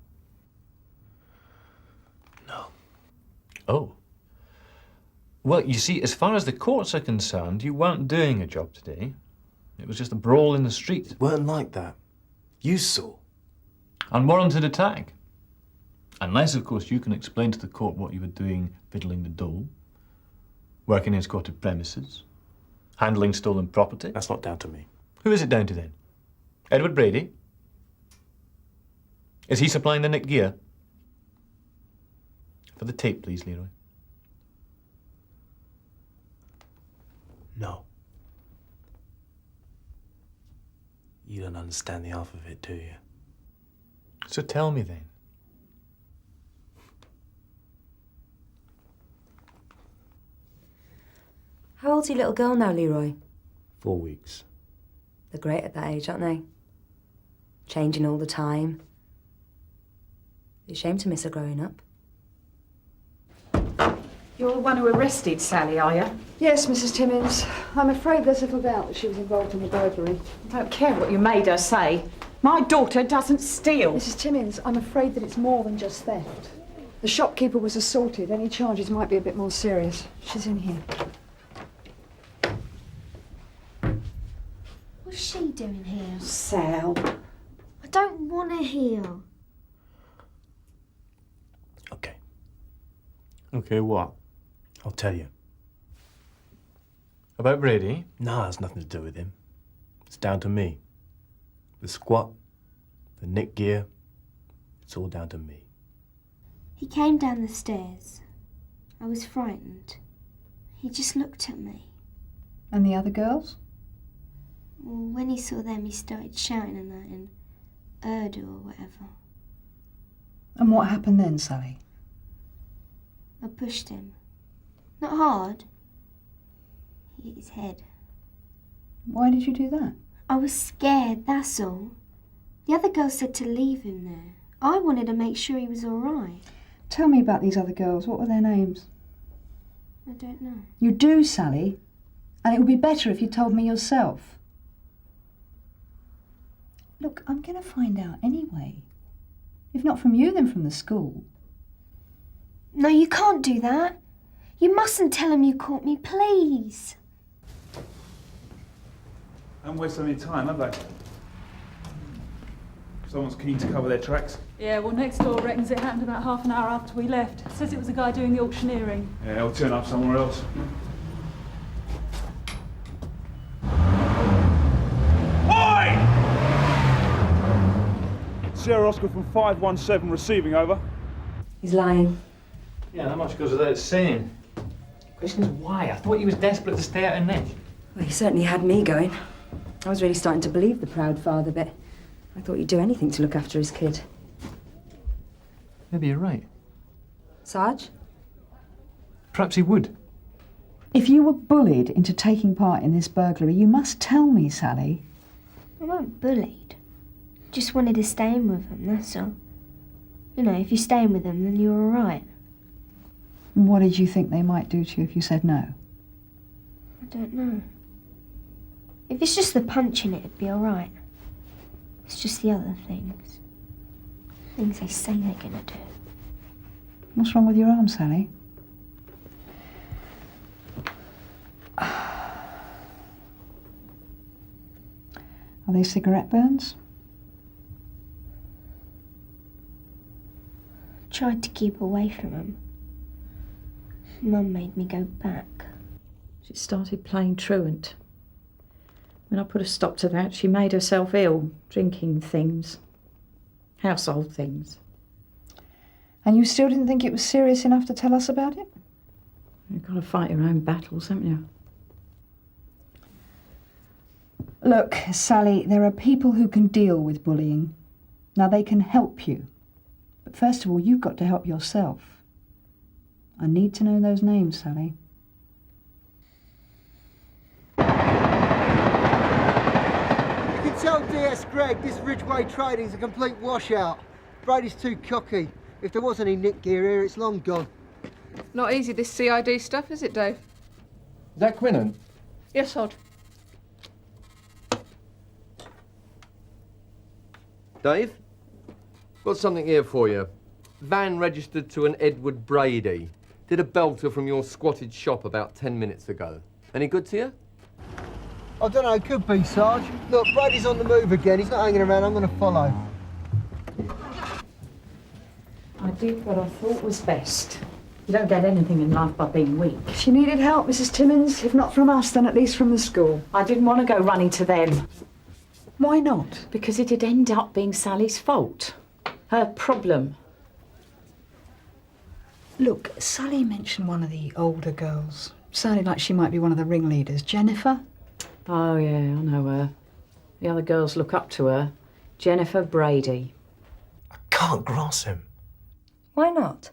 No. Oh. Well, you see, as far as the courts are concerned, you weren't doing a job today. It was just a brawl in the street. It weren't like that. You saw. Unwarranted attack. Unless, of course, you can explain to the court what you were doing fiddling the dole, working in squatted premises, handling stolen property. That's not down to me. Who is it down to then? Edward Brady? Is he supplying the nick gear? For the tape, please, Leroy. No. You don't understand the half of it, do you? So tell me then. How old's your little girl now, Leroy? 4 weeks. They're great at that age, aren't they? Changing all the time. You're ashamed to miss her growing up. You're the one who arrested Sally, are you? Yes, Mrs. Timmins. I'm afraid there's little doubt that she was involved in the burglary. I don't care what you made her say. My daughter doesn't steal. Mrs. Timmins, I'm afraid that it's more than just theft. The shopkeeper was assaulted. Any charges might be a bit more serious. She's in here. What's she doing here? Sal. I don't want to hear. Okay, what? I'll tell you. About Brady? No, it's nothing to do with him. It's down to me. The squat, the nick gear, it's all down to me. He came down the stairs. I was frightened. He just looked at me. And the other girls? Well, when he saw them, he started shouting and that in Urdu or whatever. And what happened then, Sally? I pushed him. Not hard. He hit his head. Why did you do that? I was scared, that's all. The other girl said to leave him there. I wanted to make sure he was all right. Tell me about these other girls. What were their names? I don't know. You do, Sally. And it would be better if you told me yourself. Look, I'm going to find out anyway. If not from you, then from the school. No, you can't do that. You mustn't tell him you caught me, please. Haven't wasted any time, have they? Someone's keen to cover their tracks. Yeah, well, next door reckons it happened about half an hour after we left. Says it was a guy doing the auctioneering. Yeah, he'll turn up somewhere else. Oi! Sierra Oscar from 517 receiving, over. He's lying. Yeah, that much goes without saying. Question is why? I thought he was desperate to stay out of Nick. Well, he certainly had me going. I was really starting to believe the proud father bit. I thought he'd do anything to look after his kid. Maybe you're right. Sarge? Perhaps he would. If you were bullied into taking part in this burglary, you must tell me, Sally. I wasn't bullied. Just wanted to stay in with him, that's all. You know, if you're staying with him, then you're all right. What did you think they might do to you if you said no? I don't know. If it's just the punching, it'd be all right. It's just the other things. Things they say they're gonna do. What's wrong with your arm, Sally? Are they cigarette burns? Tried to keep away from him. Mum made me go back. She started playing truant. When I put a stop to that, she made herself ill, drinking things. Household things. And you still didn't think it was serious enough to tell us about it? You've got to fight your own battles, haven't you? Look, Sally, there are people who can deal with bullying. Now, they can help you. But first of all, you've got to help yourself. I need to know those names, Sally. You can tell DS Gregg this Ridgeway trading's a complete washout. Brady's too cocky. If there was any nick gear here, it's long gone. Not easy, this CID stuff, is it, Dave? Is that Quinnan? Yes, Hod. Dave? Got something here for you. Van registered to an Edward Brady. Did a belter from your squatted shop about 10 minutes ago. Any good to you? I don't know, could be, Sarge. Look, Brady's on the move again. He's not hanging around. I'm going to follow. I did what I thought was best. You don't get anything in life by being weak. She needed help, Mrs. Timmins. If not from us, then at least from the school. I didn't want to go running to them. Why not? Because it'd end up being Sally's fault. Her problem. Look, Sally mentioned one of the older girls. Sounded like she might be one of the ringleaders. Jennifer? Oh, yeah, I know her. The other girls look up to her. Jennifer Brady. I can't grasp him. Why not?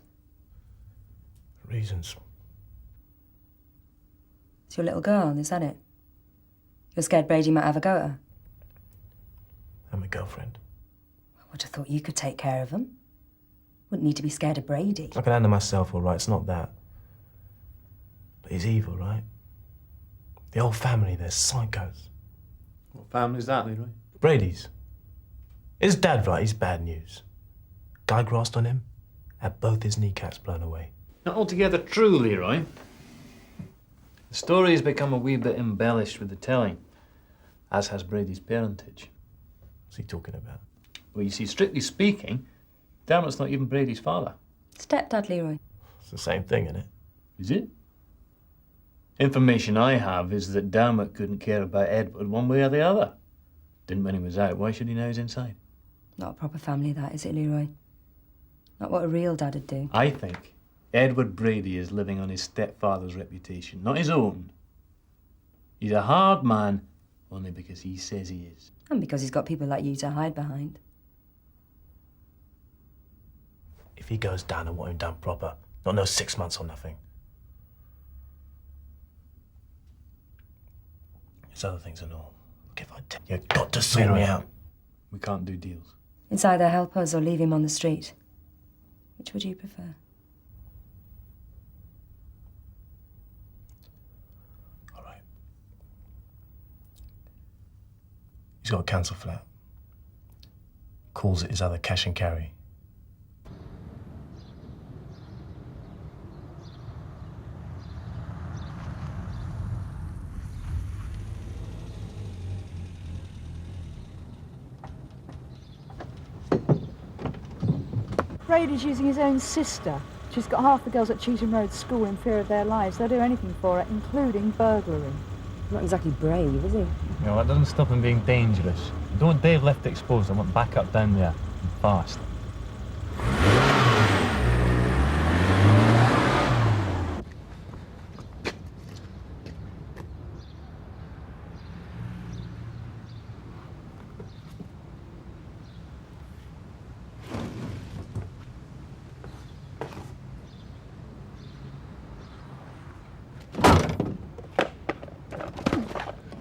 Reasons. It's your little girl, is that it? You're scared Brady might have a go at her? I'm a girlfriend. I would have thought you could take care of them. Wouldn't need to be scared of Brady. I can handle myself, all right. It's not that. But he's evil, right? The whole family, they're psychos. What family's that, Leroy? Brady's. His dad, right? He's bad news. Guy grassed on him, had both his kneecaps blown away. Not altogether true, Leroy. The story has become a wee bit embellished with the telling, as has Brady's parentage. What's he talking about? Well, you see, strictly speaking, Dermot's not even Brady's father. Stepdad, Leroy. It's the same thing, isn't it? Is it? Information I have is that Dermot couldn't care about Edward one way or the other. Didn't when he was out. Why should he know he's inside? Not a proper family, that, is it, Leroy? Not what a real dad would do. I think Edward Brady is living on his stepfather's reputation, not his own. He's a hard man, only because he says he is. And because he's got people like you to hide behind. If he goes down, I want him done proper. Not no 6 months or nothing. There's other things and all. Look, if I tell you, you've got to sort me out. We can't do deals. It's either help us or leave him on the street. Which would you prefer? All right. He's got a council flat. Calls it his other cash and carry. Brady's using his own sister. She's got half the girls at Cheetham Road School in fear of their lives. They'll do anything for her, including burglary. Not exactly brave, is he? You know, that doesn't stop him being dangerous. I don't want Dave left exposed. I want backup down there, and fast.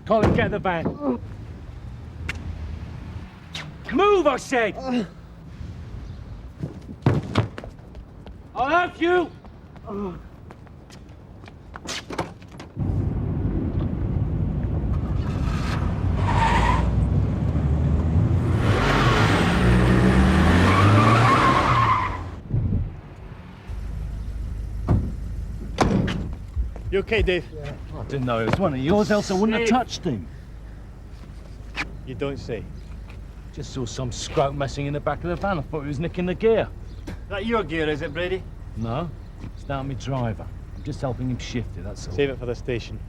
Colin, get the van. Move, I said! I'll help you! You okay, Dave? Yeah. I didn't know it was one of yours, else I wouldn't have touched him. You don't say. Just saw some scrope messing in the back of the van. I thought he was nicking the gear. That your gear, is it, Brady? No, it's down my driver. I'm just helping him shift it, that's all. Save it for the station.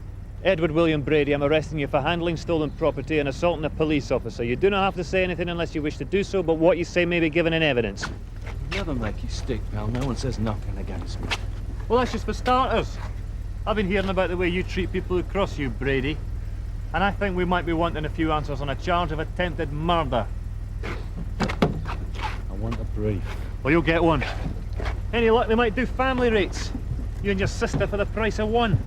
Edward William Brady, I'm arresting you for handling stolen property and assaulting a police officer. You do not have to say anything unless you wish to do so, but what you say may be given in evidence. You never make you stick, pal. No one says nothing against me. Well, that's just for starters. I've been hearing about the way you treat people who cross you, Brady. And I think we might be wanting a few answers on a charge of attempted murder. I want a brief. Well, you'll get one. Any luck, they might do family rates. You and your sister for the price of one.